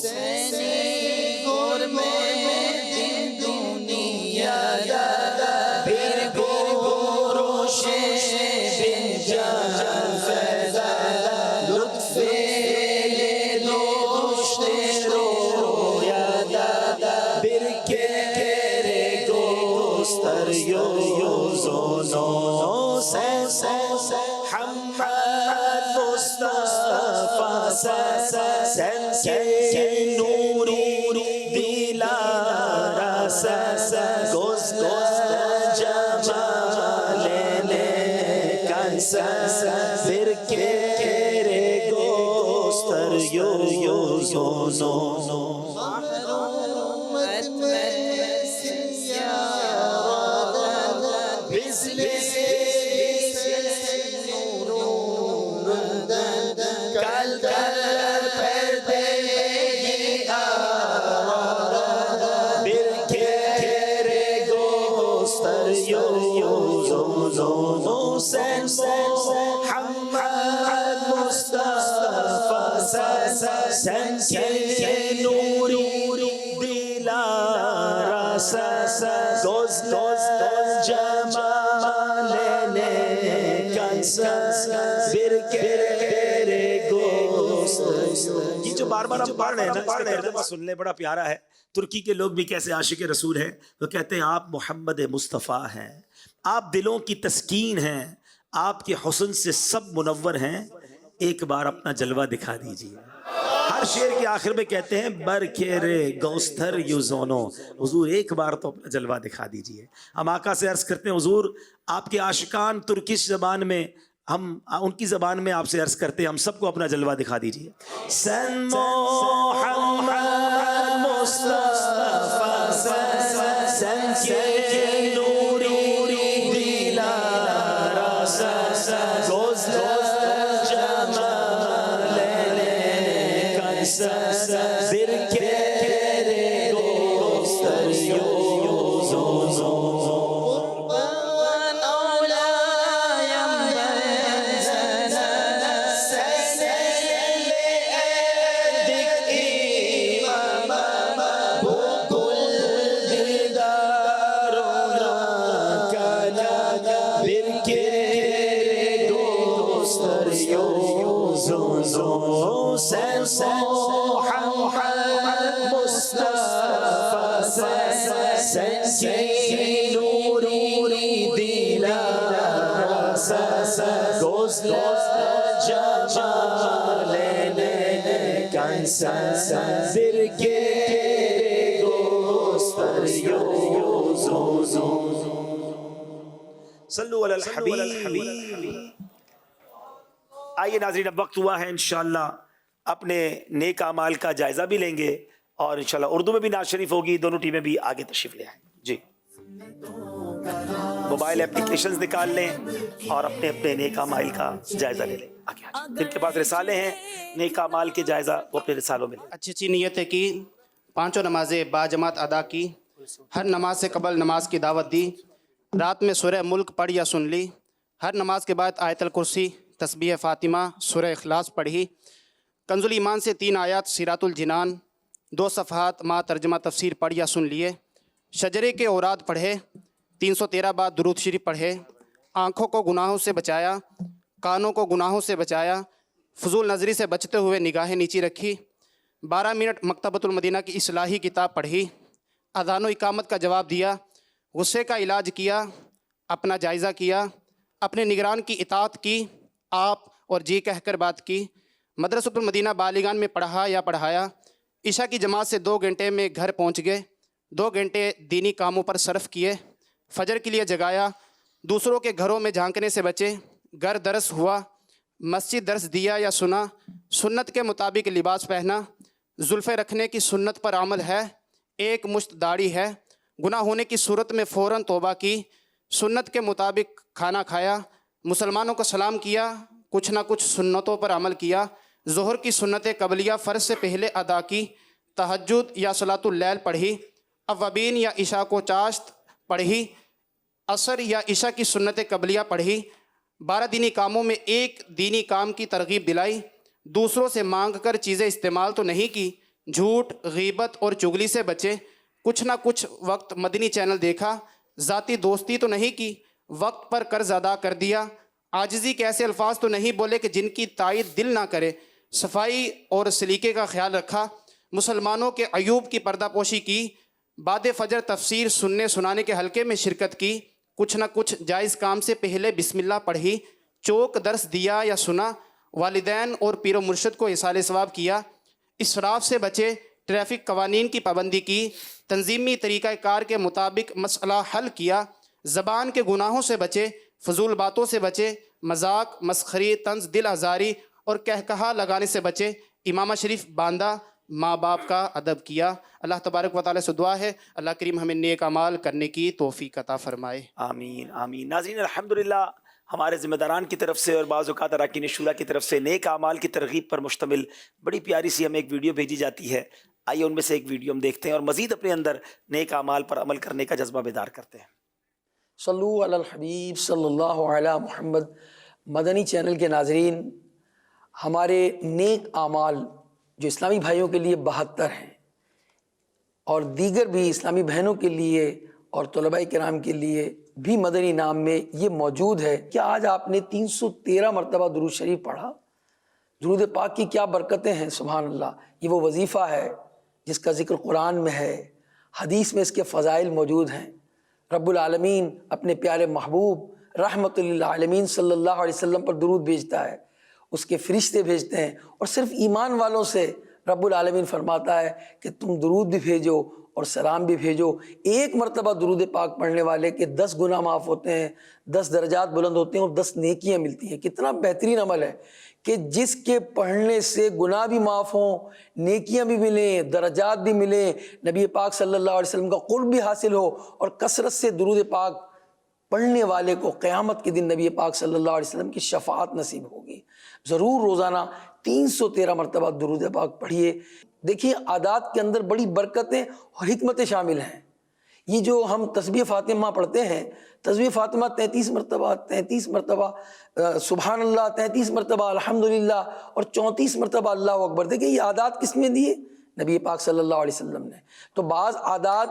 Seni görmedim dünyada bir kuruş bin can feda lütfeyle düştü rüyada bir kere göster yolunu. Sen Muhammed sensiye nuri dilara goz cemalene kansa bir kere göster yüzünü sensiye nuri dilara goz cemalene kansa bir kere göster. یہ جو بار بار ہم پڑھ رہے ہیں نا، اس کا ترجمہ سن لیں، بڑا پیارا ہے. ترکی کے لوگ بھی کیسے عاشق رسول ہیں، وہ کہتے ہیں آپ محمد مصطفیٰ ہیں، آپ دلوں کی تسکین ہیں، آپ کے حسن سے سب منور ہیں، ایک بار اپنا جلوہ دکھا دیجیے. ہر شعر کے آخر میں کہتے ہیں برکرے گوستر یوزونو، حضور ایک بار تو اپنا جلوہ دکھا دیجیے. ہم آقا سے عرض کرتے ہیں حضور آپ کے عاشقان ترکش زبان میں، ہم ان کی زبان میں آپ سے عرض کرتے ہیں ہم سب کو اپنا جلوہ دکھا دیجیے. سن محمد مصطفیٰ سن کے نوری دیلارا goes جمالene kansa bir kere göster yüzünü kurban olayım ben sana senle edik imama bu kul didaruna kana bir kere göster yüzünü sen Muhammed Mustafa sen ki nuri dilara goz cemalene kansa bir kere göster yüzünü. صلو علی الحبیب. آئیے ناظرین، اب وقت ہوا ہے انشاءاللہ اپنے نیک اعمال کا جائزہ بھی لیں گے، اور انشاءاللہ اردو میں بھی نعت شریف ہوگی. دونوں ٹیمیں بھی آگے تشریف لے آئیں. جی موبائل اپلیکیشنز نکال لیں اور اپنے اپنے نیک اعمال کا جائزہ لے لیں. آگے جن کے پاس رسالے ہیں نیک اعمال کے جائزہ وہ اپنے رسالوں میں لیں. اچھی اچھی نیتیں کی، پانچوں نمازیں باجماعت ادا کی، ہر نماز سے قبل نماز کی دعوت دی، رات میں سورہ ملک پڑھ یا سن لی، ہر نماز کے بعد آیت الکرسی، تسبیح فاطمہ، سورہ اخلاص پڑھی، کنز الایمان سے 3 آیات سیرات الجنان، 2 صفحات مع ترجمہ تفسیر پڑھ یا سن لیے، شجرے کے اوراد پڑھے، 313 بار درود شریف پڑھے، آنکھوں کو گناہوں سے بچایا، کانوں کو گناہوں سے بچایا، فضول نظری سے بچتے ہوئے نگاہیں نیچی رکھی، 12 منٹ مکتبۃ المدینہ کی اصلاحی کتاب پڑھی، اذان و اقامت کا جواب دیا، غصے کا علاج کیا، اپنا جائزہ کیا، اپنے نگران کی اطاعت کی، آپ اور جی کہہ کر بات کی، مدرسۃ المدینہ بالغان میں پڑھا یا پڑھایا، عشاء کی جماعت سے 2 گھنٹے میں گھر پہنچ گئے، 2 گھنٹے دینی کاموں پر صرف کیے، فجر کے لیے جگایا، دوسروں کے گھروں میں جھانکنے سے بچے، گھر درس ہوا، مسجد درس دیا یا سنا، سنت کے مطابق لباس پہنا، زلفیں رکھنے کی سنت پر عمل ہے، 1 مشت داڑھی ہے، گناہ ہونے کی صورت میں فوراً توبہ کی، سنت کے مطابق کھانا کھایا، مسلمانوں کو سلام کیا، کچھ نہ کچھ سنتوں پر عمل کیا، ظہر کی سنت قبلیہ فرض سے پہلے ادا کی، تہجد یا صلاۃ اللیل پڑھی، اوابین یا عشاء کو چاشت پڑھی، عصر یا عشاء کی سنت قبلیہ پڑھی، 12 دینی کاموں میں 1 دینی کام کی ترغیب دلائی، دوسروں سے مانگ کر چیزیں استعمال تو نہیں کی، جھوٹ، غیبت اور چغلی سے بچے، کچھ نہ کچھ وقت مدنی چینل دیکھا، ذاتی دوستی تو نہیں کی، وقت پر قرض ادا کر دیا، عاجزی کے ایسے الفاظ تو نہیں بولے کہ جن کی تائید دل نہ کرے، صفائی اور سلیقے کا خیال رکھا، مسلمانوں کے عیوب کی پردہ پوشی کی، بعد فجر تفسیر سننے سنانے کے حلقے میں شرکت کی، کچھ نہ کچھ جائز کام سے پہلے بسم اللہ پڑھی، چوک درس دیا یا سنا، والدین اور پیر و مرشد کو ایصال ثواب کیا، اسراف سے بچے، ٹریفک قوانین کی پابندی کی، تنظیمی طریقہ کار کے مطابق مسئلہ حل کیا، زبان کے گناہوں سے بچے، فضول باتوں سے بچے، مذاق، مسخری، طنز، دل آزاری اور کہکہا لگانے سے بچے، امامہ شریف باندھا، ماں باپ کا ادب کیا۔ اللہ تبارک و تعالیٰ سے دعا ہے اللہ کریم ہمیں نیک اعمال کرنے کی توفیق عطا فرمائے۔ آمین آمین۔ ناظرین الحمدللہ ہمارے ذمہ داران کی طرف سے اور بعض اوقات اراکین شورا کی طرف سے نیک اعمال کی ترغیب پر مشتمل بڑی پیاری سی ہمیں ایک ویڈیو بھیجی جاتی ہے۔ آئیے ان میں سے ایک ویڈیو ہم دیکھتے ہیں اور مزید اپنے اندر نیک اعمال پر عمل کرنے کا جذبہ بیدار کرتے ہیں۔ صلو علی الحبیب صلی اللہ علی محمد۔ مدنی چینل کے ناظرین، ہمارے نیک اعمال جو اسلامی بھائیوں کے لیے 72 ہیں اور دیگر بھی اسلامی بہنوں کے لیے اور طلباء کرام کے لیے بھی مدنی نام میں یہ موجود ہے کہ آج آپ نے 313 مرتبہ درود شریف پڑھا۔ درود پاک کی کیا برکتیں ہیں، سبحان اللہ۔ یہ وہ وظیفہ ہے جس کا ذکر قرآن میں ہے، حدیث میں اس کے فضائل موجود ہیں۔ رب العالمین اپنے پیارے محبوب رحمت للعالمین صلی اللہ علیہ وسلم پر درود بھیجتا ہے، اس کے فرشتے بھیجتے ہیں، اور صرف ایمان والوں سے رب العالمین فرماتا ہے کہ تم درود بھی بھیجو اور سلام بھی بھیجو۔ ایک مرتبہ درود پاک پڑھنے والے کے 10 گناہ معاف ہوتے ہیں، 10 درجات بلند ہوتے ہیں اور 10 نیکیاں ملتی ہیں۔ کتنا بہترین عمل ہے کہ جس کے پڑھنے سے گناہ بھی معاف ہوں، نیکیاں بھی ملیں، درجات بھی ملیں، نبی پاک صلی اللہ علیہ وسلم کا قرب بھی حاصل ہو، اور کثرت سے درود پاک پڑھنے والے کو قیامت کے دن نبی پاک صلی اللہ علیہ وسلم کی شفاعت نصیب ہوگی۔ ضرور روزانہ 313 مرتبہ درود پاک پڑھیے۔ دیکھیے عادات کے اندر بڑی برکتیں اور حکمتیں شامل ہیں۔ یہ جو ہم تسبیح فاطمہ پڑھتے ہیں، تسبیح فاطمہ 33 مرتبہ، 33 مرتبہ سبحان اللہ، 33 مرتبہ الحمدللہ اور 34 مرتبہ اللہ اکبر۔ دیکھیں یہ عادات کس میں دیے؟ نبی پاک صلی اللہ علیہ وسلم نے۔ تو بعض عادات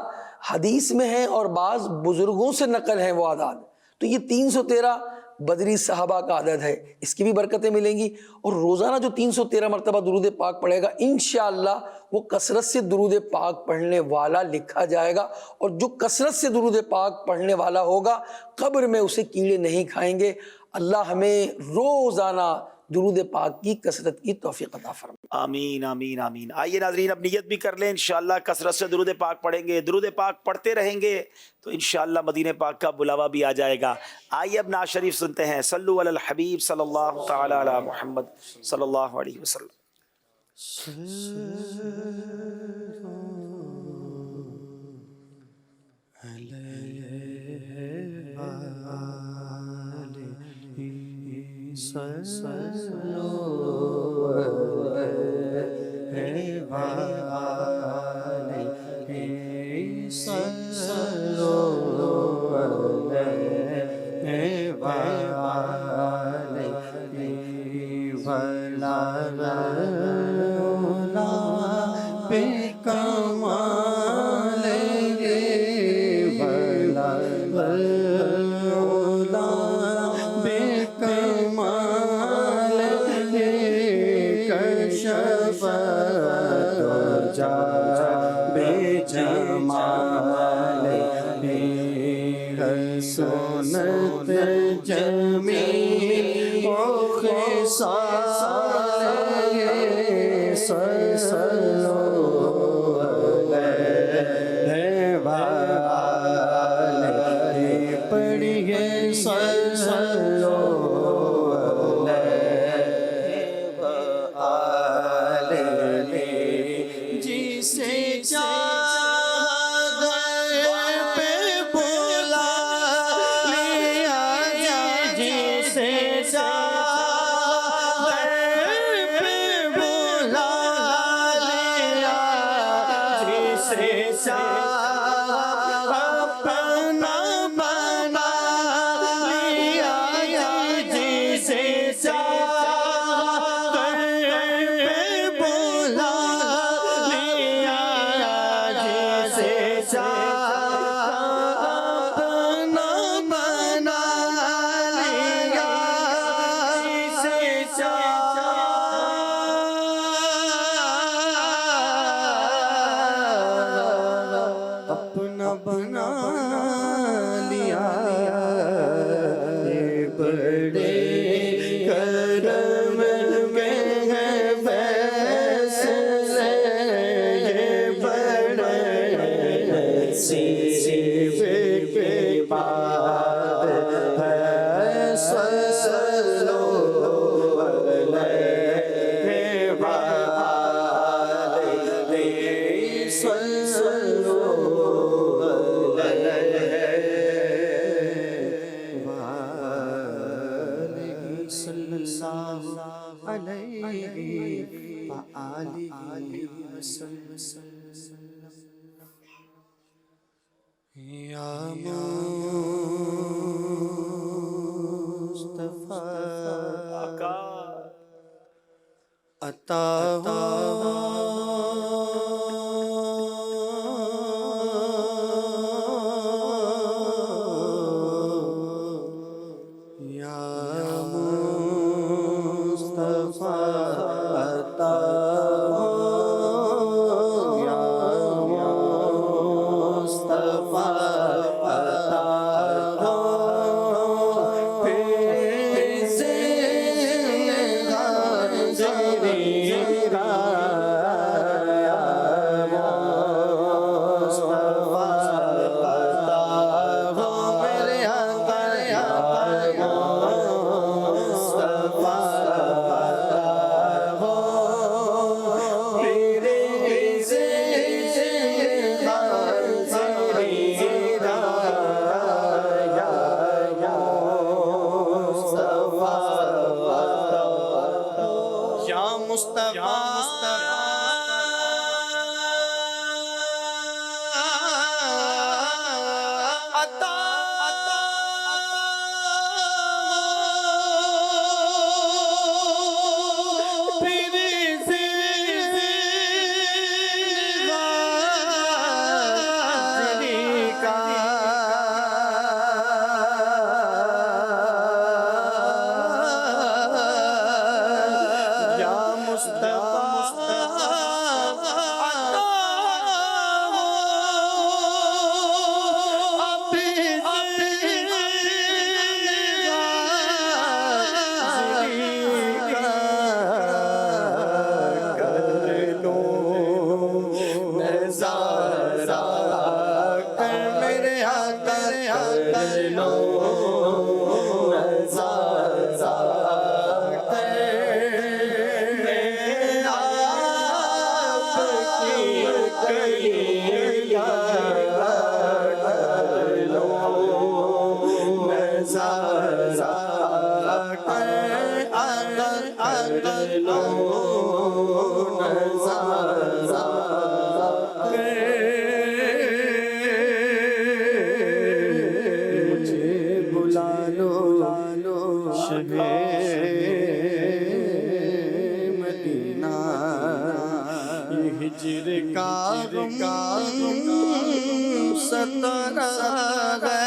حدیث میں ہیں اور بعض بزرگوں سے نقل ہیں وہ عادات۔ تو یہ 313 بدری صحابہ کا عدد ہے، اس کی بھی برکتیں ملیں گی۔ اور روزانہ جو 313 مرتبہ درود پاک پڑھے گا انشاءاللہ وہ کثرت سے درود پاک پڑھنے والا لکھا جائے گا، اور جو کثرت سے درود پاک پڑھنے والا ہوگا قبر میں اسے کیڑے نہیں کھائیں گے۔ اللہ ہمیں روزانہ درود پاک کی کثرت کی توفیق عطا فرمائے۔ آمین آمین آمین۔ آئیے ناظرین اب نیت بھی کر لیں، انشاءاللہ کثرت سے درود پاک پڑھیں گے، درود پاک پڑھتے رہیں گے تو انشاءاللہ مدینہ پاک کا بلاوا بھی آ جائے گا۔ آئیے اب نعت شریف سنتے ہیں۔ صلو علی الحبیب صلی اللہ تعالی علی محمد صلی اللہ علیہ وسلم۔ یا مصطفیٰ عطا ہو یا مصطفیٰ عطا ہو یا مصطفیٰ عطا ہو پھر زندگی کا یا مصطفیٰ عطا ہو میرے آقا یا مصطفیٰ عطا ہو پھر زندگی کا یا مصطفیٰ عطا پھر زندگی کا یا مصطفیٰ عطا ہو زندگی کا کر لو نظارہ کر میرے آقا کر لو نظارہ مجھے بلا لو مدینہ یہ ہجر کا ستارہ ہے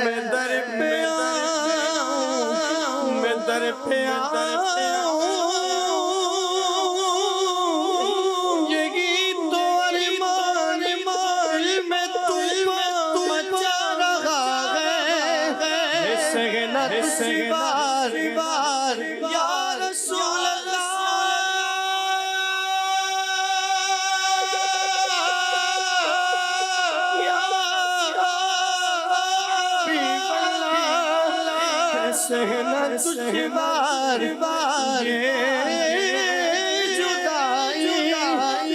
میں در پہ آؤں میں در پہ آؤں یہی تو ارمان میں تو مچا رہا ہے سگنت سی بار بار یا رسول اللہ سہنا تجھ بار بار جدائی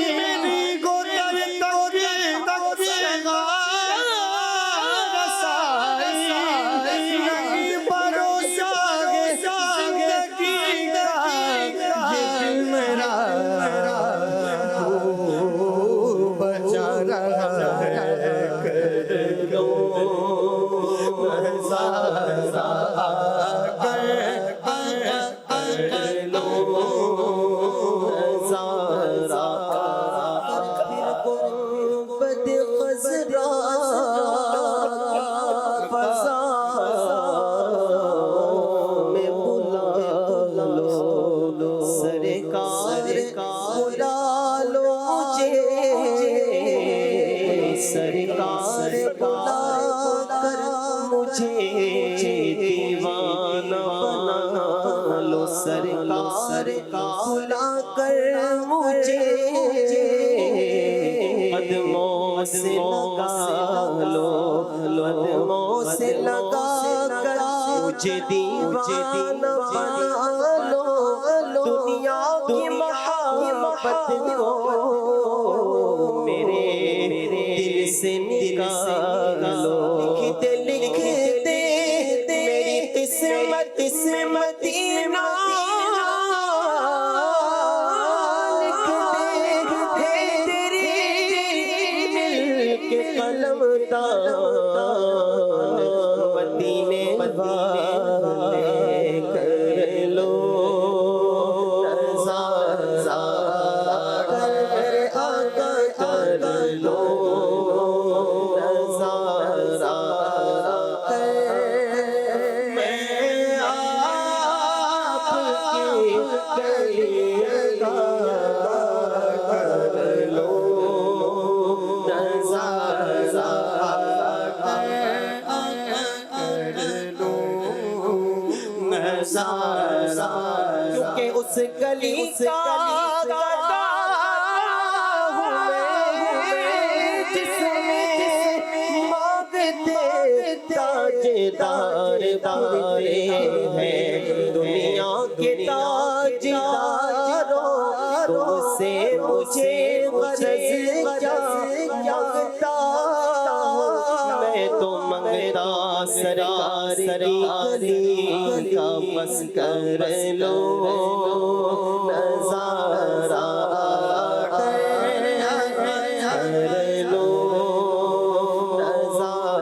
میری گودر تک رسائی نہیں بھروسہ زندگی کا یہ دل میرا تو بچا رہا ہے کر لو سرکار بلا کر مجھے دیوانہ بنا لو سرکار بلا کر مجھے قدموں سے لگا لو قدموں سے لگا کر مجھے دیوانہ بنا لو دنیا کی محبت کو میرے دل سے نکالو لکھتے میری قسمت مدینہ لکھ دے گلی کا گدا جس میں مانگتے تاجدار پورے ہیں دنیا کے تاجداروں تم سے مجھے غرض کیا مانگتا میں تو منگتا سرکار علی کا بس کر لو نظارہ کر لو نظارہ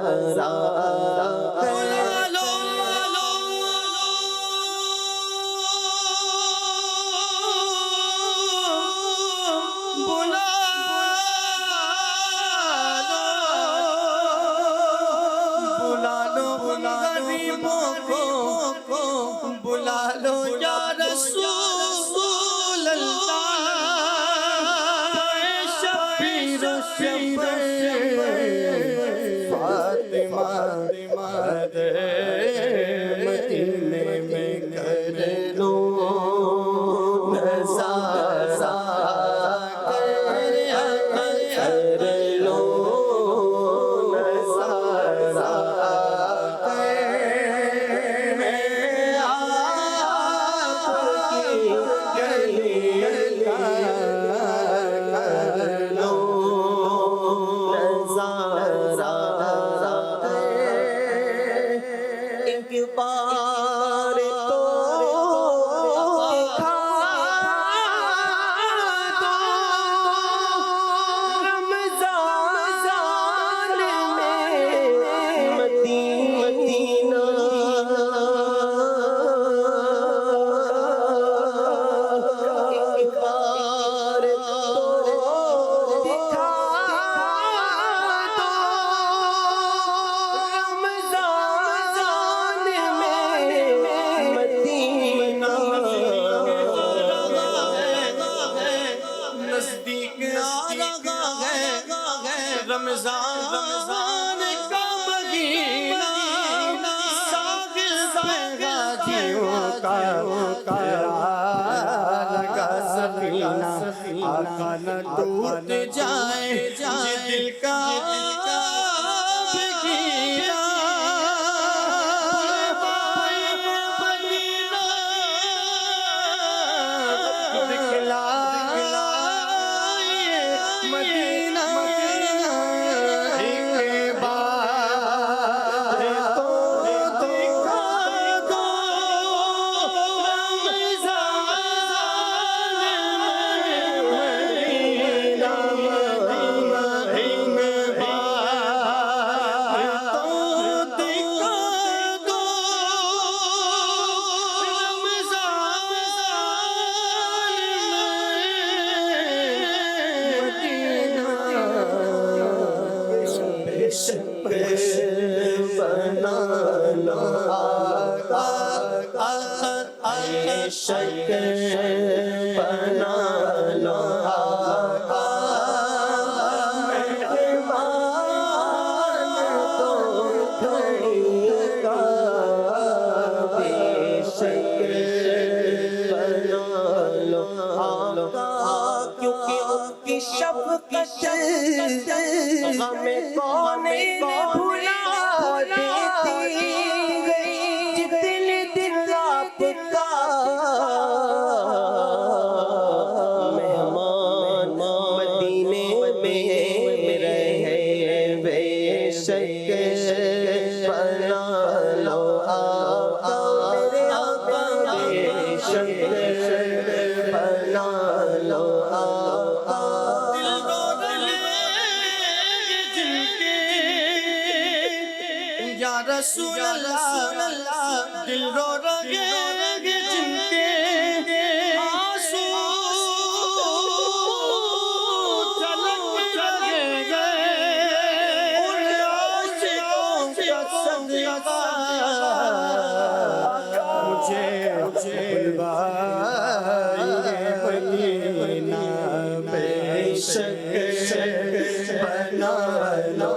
آقا نہ ٹوٹ جائے دل کا بگینا دکھلائے مدینہ ایک بار تو دکھا دو رسول اللہ دل رو رہے جن کے آنسو جھلک رہے گئے ان عاشقوں کا صدقہ مجھے بلوائے مدینہ بے شک بنا لو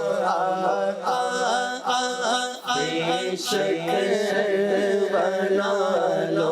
شکر بنا لو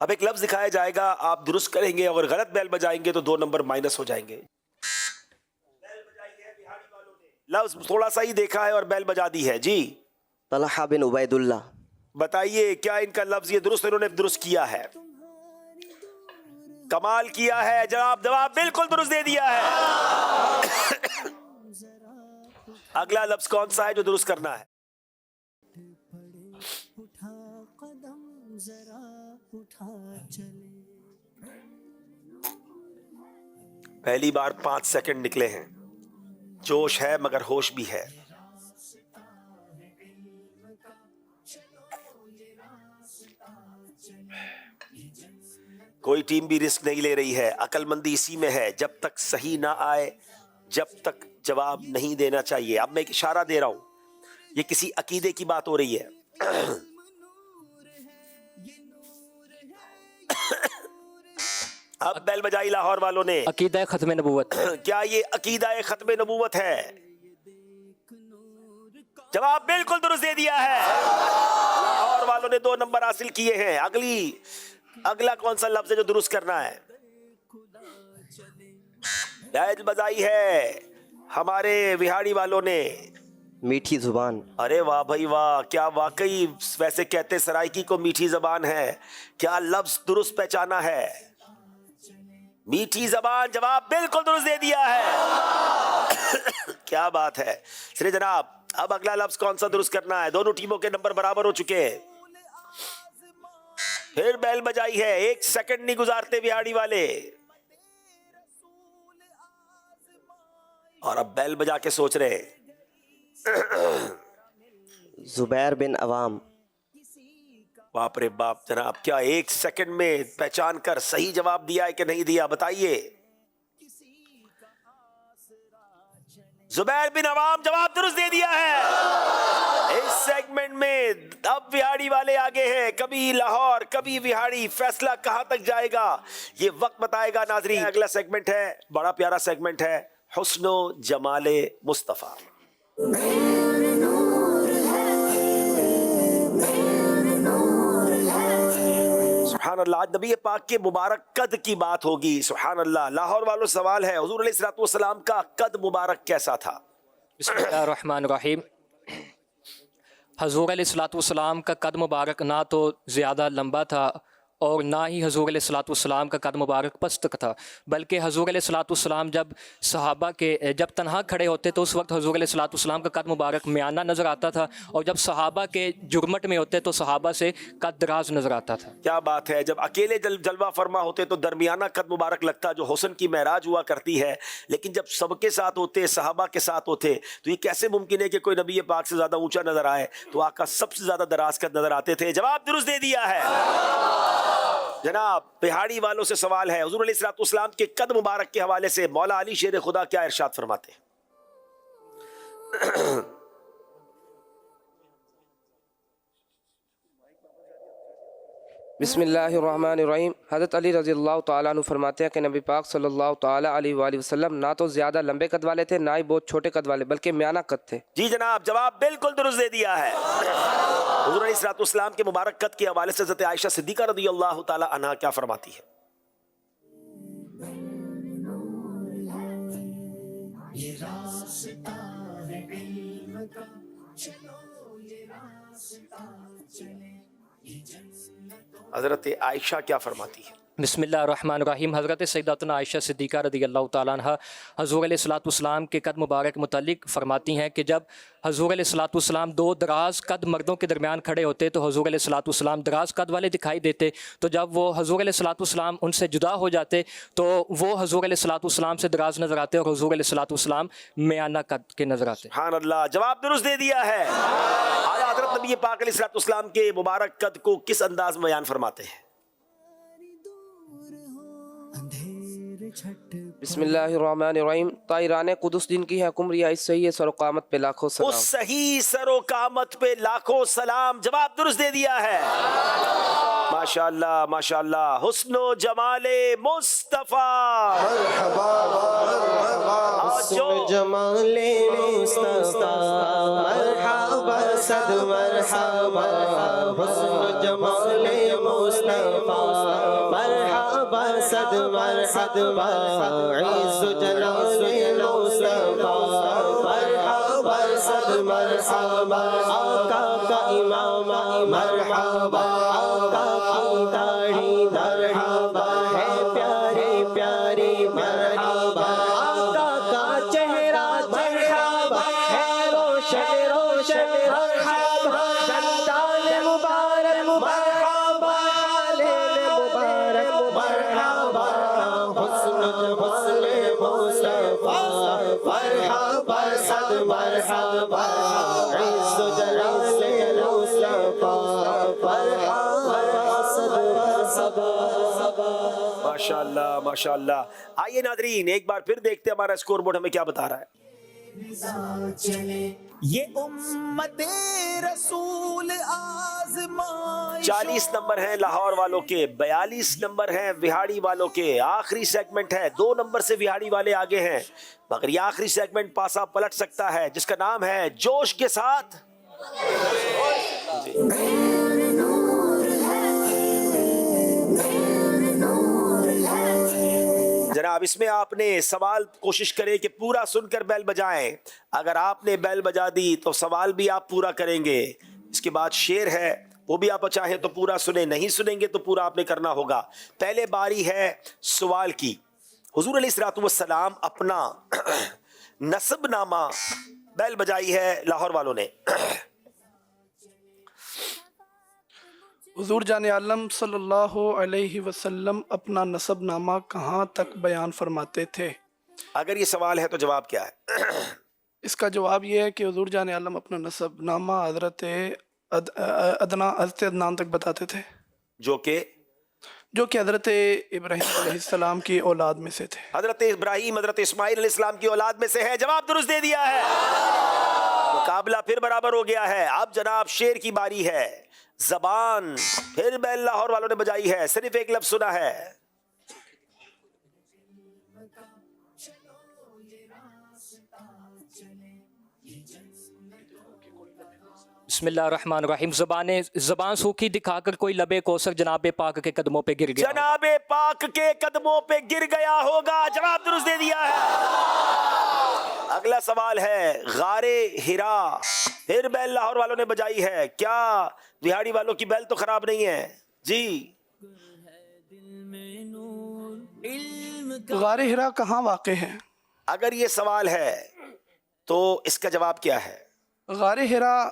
اب ایک لفظ دکھایا جائے گا, آپ درست کریں گے, اگر غلط بیل بجائیں گے تو 2 نمبر مائنس ہو جائیں گے. لفظ تھوڑا سا ہی دیکھا ہے اور بیل بجا دی ہے. جی طلحہ بن عبید اللہ. بتائیے کیا ان کا لفظ یہ درست, انہوں نے درست کیا ہے؟ کمال کیا ہے, جواب بالکل درست دے دیا ہے. اگلا لفظ کون سا ہے جو درست کرنا ہے؟ پہلی بار 5 سیکنڈ نکلے ہیں. جوش ہے مگر ہوش بھی ہے. کوئی ٹیم بھی رسک نہیں لے رہی ہے. عقل مندی اسی میں ہے, جب تک صحیح نہ آئے جب تک جواب نہیں دینا چاہیے. اب میں ایک اشارہ دے رہا ہوں, یہ کسی عقیدے کی بات ہو رہی ہے. اب بیل بجائی لاہور والوں نے. عقیدہ ختم نبوت. کیا یہ عقیدہ ختم نبوت ہے؟ جواب بالکل درست دے دیا ہے. لاہور والوں نے 2 نمبر حاصل کیے ہیں. اگلا کون سا لفظ ہے جو درست کرنا ہے؟ بیل بجائی ہے ہمارے وہاڑی والوں نے. میٹھی زبان. ارے واہ بھائی واہ, کیا واقعی ویسے کہتے سرائکی کو میٹھی زبان ہے. کیا لفظ درست پہچانا ہے؟ میٹھی زبان. جواب بالکل درست دے دیا ہے. کیا بات ہے. چلیے جناب, اب اگلا لفظ کون سا درست کرنا ہے؟ دونوں ٹیموں کے نمبر برابر ہو چکے ہیں. پھر بیل بجائی ہے, 1 سیکنڈ نہیں گزارتے بہاڑی والے, اور اب بیل بجا کے سوچ رہے. زبیر بن عوام. باپ رے باپ جناب, کیا 1 سیکنڈ میں پہچان کر صحیح جواب دیا ہے کہ نہیں دیا؟ بتائیے. زبیر بن عوام, جواب درست دے دیا ہے. اس سیگمنٹ میں اب وہاڑی والے آگے ہیں. کبھی لاہور کبھی وہاڑی, فیصلہ کہاں تک جائے گا یہ وقت بتائے گا. ناظرین, اگلا سیگمنٹ ہے, بڑا پیارا سیگمنٹ ہے, حسن و جمال مصطفیٰ. سبحان اللہ. آج نبی پاک کے مبارک قد کی بات ہوگی. سبحان اللہ. لاہور والوں سوال ہے, حضور علیہ الصلوۃ والسلام کا قد مبارک کیسا تھا؟ بسم اللہ الرحمن الرحیم. حضور علیہ الصلوۃ والسلام کا قد مبارک نہ تو زیادہ لمبا تھا اور نہ ہی حضور علیہ الصلوۃ والسلام کا قد مبارک پست تھا, بلکہ حضور علیہ الصلوۃ والسلام جب صحابہ کے جب تنہا کھڑے ہوتے تو اس وقت حضور علیہ الصلوۃ والسلام کا قد مبارک میانہ نظر آتا تھا, اور جب صحابہ کے جرمٹ میں ہوتے تو صحابہ سے قد دراز نظر آتا تھا. کیا بات ہے. جب اکیلے جلوہ فرما ہوتے تو درمیانہ قد مبارک لگتا, جو حسن کی معراج ہوا کرتی ہے, لیکن جب سب کے ساتھ ہوتے, صحابہ کے ساتھ ہوتے, تو یہ کیسے ممکن ہے کہ کوئی نبی پاک سے زیادہ اونچا نظر آئے؟ تو آقا سب سے زیادہ دراز قد نظر آتے تھے. جواب درست دے دیا ہے. جناب بہاڑی والوں سے سوال ہے, حضور علیہ الصلوۃ والسلام کے قد مبارک کے حوالے سے مولا علی شیر خدا کیا ارشاد فرماتے ہیں؟ بسم اللہ الرحمن الرحیم. حضرت علی رضی اللہ تعالیٰ عنہ فرماتے ہیں کہ نبی پاک صلی اللہ تعالیٰ علیہ وآلہ وسلم نہ تو زیادہ لمبے قد والے تھے, نہ ہی بہت چھوٹے قد والے, بلکہ میانہ قد تھے. جی جناب, جواب بالکل درست دے دیا ہے. حضور علیہ الصلوۃ والسلام کے مبارک قد کے حوالے سے حضرت عائشہ صدیقہ رضی اللہ تعالیٰ عنہا کیا فرماتی ہے؟ حضرت عائشہ کیا فرماتی ہے؟ بسم اللہ الرحمن الرحیم. حضرت سیداتنا عائشہ صدیقہ رضی اللہ تعالیٰ عنہ حضور علیہ الصلوۃ والسلام کے قد مبارک متعلق فرماتی ہیں کہ جب حضور علیہ الصلوۃ والسلام 2 دراز قد مردوں کے درمیان کھڑے ہوتے تو حضور علیہ الصلوۃ والسلام دراز قد والے دکھائی دیتے, تو جب وہ حضور علیہ الصلوۃ والسلام ان سے جدا ہو جاتے تو وہ حضور علیہ الصلوۃ والسلام سے دراز نظر آتے اور حضور علیہ الصلوۃ والسلام میانہ قد کے نظر آتے. سبحان اللہ, جواب درست دے دیا ہے. آیا حضرت نبی پاک علیہ الصلوۃ والسلام کے مبارک قد کو کس انداز میں بیان فرماتے ہیں؟ بسم اللہ الرحمن الرحیم. طائران قدس جن کی ہے قمریہ, اس صحیح سر و قامت پہ لاکھوں سلام. اس صحیح سر و قامت پہ لاکھوں سلام. جواب درست دے دیا ہے. ماشاءاللہ ماشاءاللہ. حسن و جمال مصطفیٰ. حسن و جمال مصطفیٰ مرحبا صد مرحبا. حسن و جمال مصطفیٰ مرحد مرحد عز جلال مصطفیٰ مرحبا صد مرحبا آقا کا امام مرحبا آقا کی داڑھی مرحبا ہے پیارے پیارے مرحبا آقا کا چہرہ مرحبا ہے روشن روشن مرحبا دندان مبارک مرحبا لیل مبارک مرحبا حسن حسن مصطفیٰ مرحبا صد مرحبا عز جلال مصطفیٰ مرحبا صد مرحبا. ماشاءاللہ ماشاءاللہ. آئیے ناظرین ایک بار پھر دیکھتے ہیں ہمارا اسکور بورڈ ہمیں کیا بتا رہا ہے. یہ امت رسول آزمائش 40 نمبر ہیں لاہور والوں کے، 42 نمبر ہیں وہاڑی والوں کے. آخری سیگمنٹ ہے، 2 نمبر سے وہاڑی والے آگے ہیں، مگر یہ آخری سیگمنٹ پاسا پلٹ سکتا ہے جس کا نام ہے جوش کے ساتھ. جناب اس میں آپ نے سوال کوشش کریں کہ پورا سن کر بیل بجائیں. اگر آپ نے بیل بجا دی تو سوال بھی آپ پورا کریں گے. اس کے بعد شعر ہے وہ بھی آپ چاہیں تو پورا سنیں، نہیں سنیں گے تو پورا آپ نے کرنا ہوگا. پہلے باری ہے سوال کی. حضور علیہ الصلوۃ والسلام اپنا نسب نامہ بیل بجائی ہے لاہور والوں نے. حضور جان عالم صلی اللہ علیہ وسلم اپنا نسب نامہ کہاں تک بیان فرماتے تھے؟ اگر یہ سوال ہے تو جواب کیا ہے؟ اس کا جواب یہ ہے کہ حضور جان عالم اپنا نسب نامہ حضرت عدنان تک بتاتے تھے، جو کہ حضرت ابراہیم علیہ السلام کی اولاد میں سے تھے. حضرت ابراہیم حضرت اسماعیل علیہ السلام کی اولاد میں سے ہے. جواب درست دے دیا ہے. مقابلہ پھر برابر ہو گیا ہے. اب جناب شعر کی باری ہے. زبان پھر بیل لاہور والوں نے بجائی ہے، صرف ایک لفظ سنا ہے. بسم اللہ الرحمن الرحیم. زبان سوکھی دکھا کر کوئی لبے کوثر جناب پاک کے قدموں پہ گر گیا. جناب پاک کے قدموں پہ گر گیا ہوگا. جواب درست دے دیا ہے. اگلا سوال ہے غار ہرا. پھر بیل لاہور والوں نے بجائی ہے. کیا وہاڑی والوں کی بیل تو خراب نہیں ہے جی؟ غار ہرا کہاں واقع ہے؟ اگر یہ سوال ہے تو اس کا جواب کیا ہے؟ غار ہرا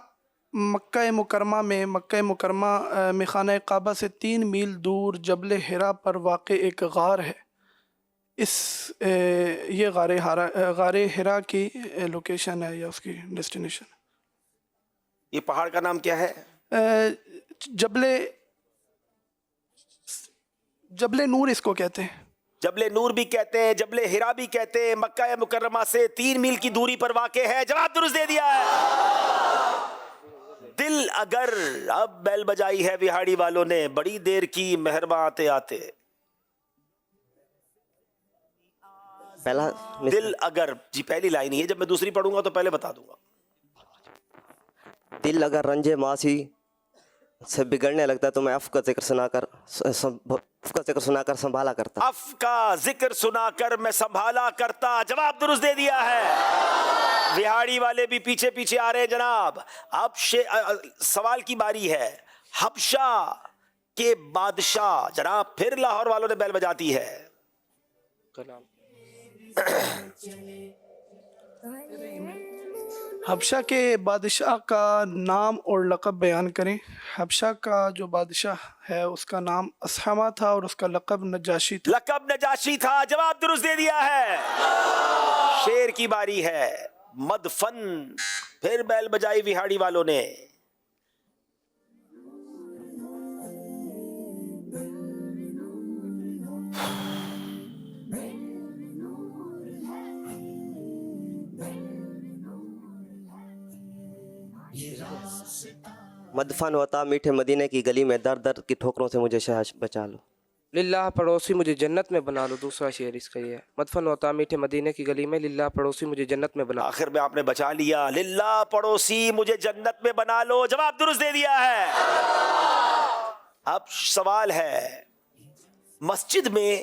مکہ مکرمہ میں خانہ کعبہ سے 3 میل دور جبل ہرا پر واقع ایک غار ہے. یہ غار ہرا کی لوکیشن ہے یا اس کی ڈیسٹینیشن. یہ پہاڑ کا نام کیا ہے؟ جبل نور اس کو کہتے ہیں. جبل نور بھی کہتے ہیں، جبل ہرا بھی کہتے ہیں. مکہ مکرمہ سے 3 میل کی دوری پر واقع ہے. جواب درست دے دیا ہے. دل اگر. اب بیل بجائی ہے وہاڑی والوں نے. بڑی دیر کی مہرباں آتے آتے. پہلا دل اگر جی پہلی لائن ہی ہے. جب میں دوسری پڑھوں گا تو پہلے بتا دوں گا. دل اگر رنجے ماسی سے بگڑنے لگتا تو میں اف کا ذکر سنا کر سنبھالا کرتا. اف کا ذکر سنا کر میں سنبھالا کرتا. جواب درست دے دیا ہے. وہاڑی والے بھی پیچھے پیچھے آ رہے ہیں جناب. اب سوال کی باری ہے. حبشہ کے بادشاہ. جناب پھر لاہور والوں نے بیل بجاتی ہے. حبشہ کے بادشاہ کا نام اور لقب بیان کریں. حبشہ کا جو بادشاہ ہے اس کا نام اسحمہ تھا اور اس کا لقب نجاشی تھا. لقب نجاشی تھا. جواب درست دے دیا ہے. شعر کی باری ہے. مدفن. پھر بیل بجائی وہاڑی والوں نے. مدفن ہوتا میٹھے مدینے کی گلی میں، در در کی ٹھوکروں سے مجھے بچا لو. للہ پڑوسی مجھے جنت میں بنا لو. دوسرا شعر اس کا یہ ہے. مدفن ہوتا میٹھے مدینے کی گلی میں، للہ پڑوسی مجھے جنت میں بنا لو. آخر میں آپ نے بچا لیا. للہ پڑوسی مجھے جنت میں بنا لو. جواب درست دے دیا ہے. اب سوال ہے مسجد میں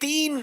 3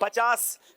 50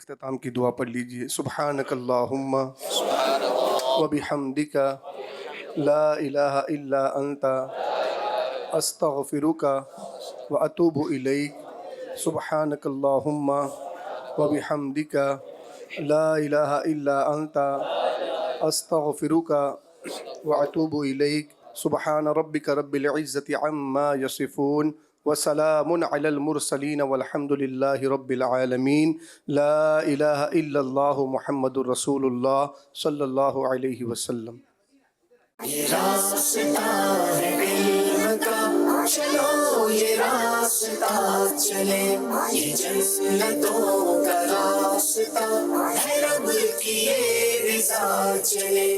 اختتام کی دعا پڑھ لیجئے. سبحانک اللہم و بحمدک لا الہ الا انت استغفرک و اتوب الیک. سبحانک اللہم و بحمدک لا الہ الا انت استغفرک و اتوب الیک. سبحان ربک رب العزت عما یصفون وسلام علی المرسلین والحمد للہ رب العالمین. لا الہ الا اللہ محمد الرسول اللہ صلی اللہ علیہ وسلم. یہ راستہ ہے علم کا چلو یہ راستہ چلے، یہ جنتوں کا راستہ ہے رب کی یہ رضا چلے.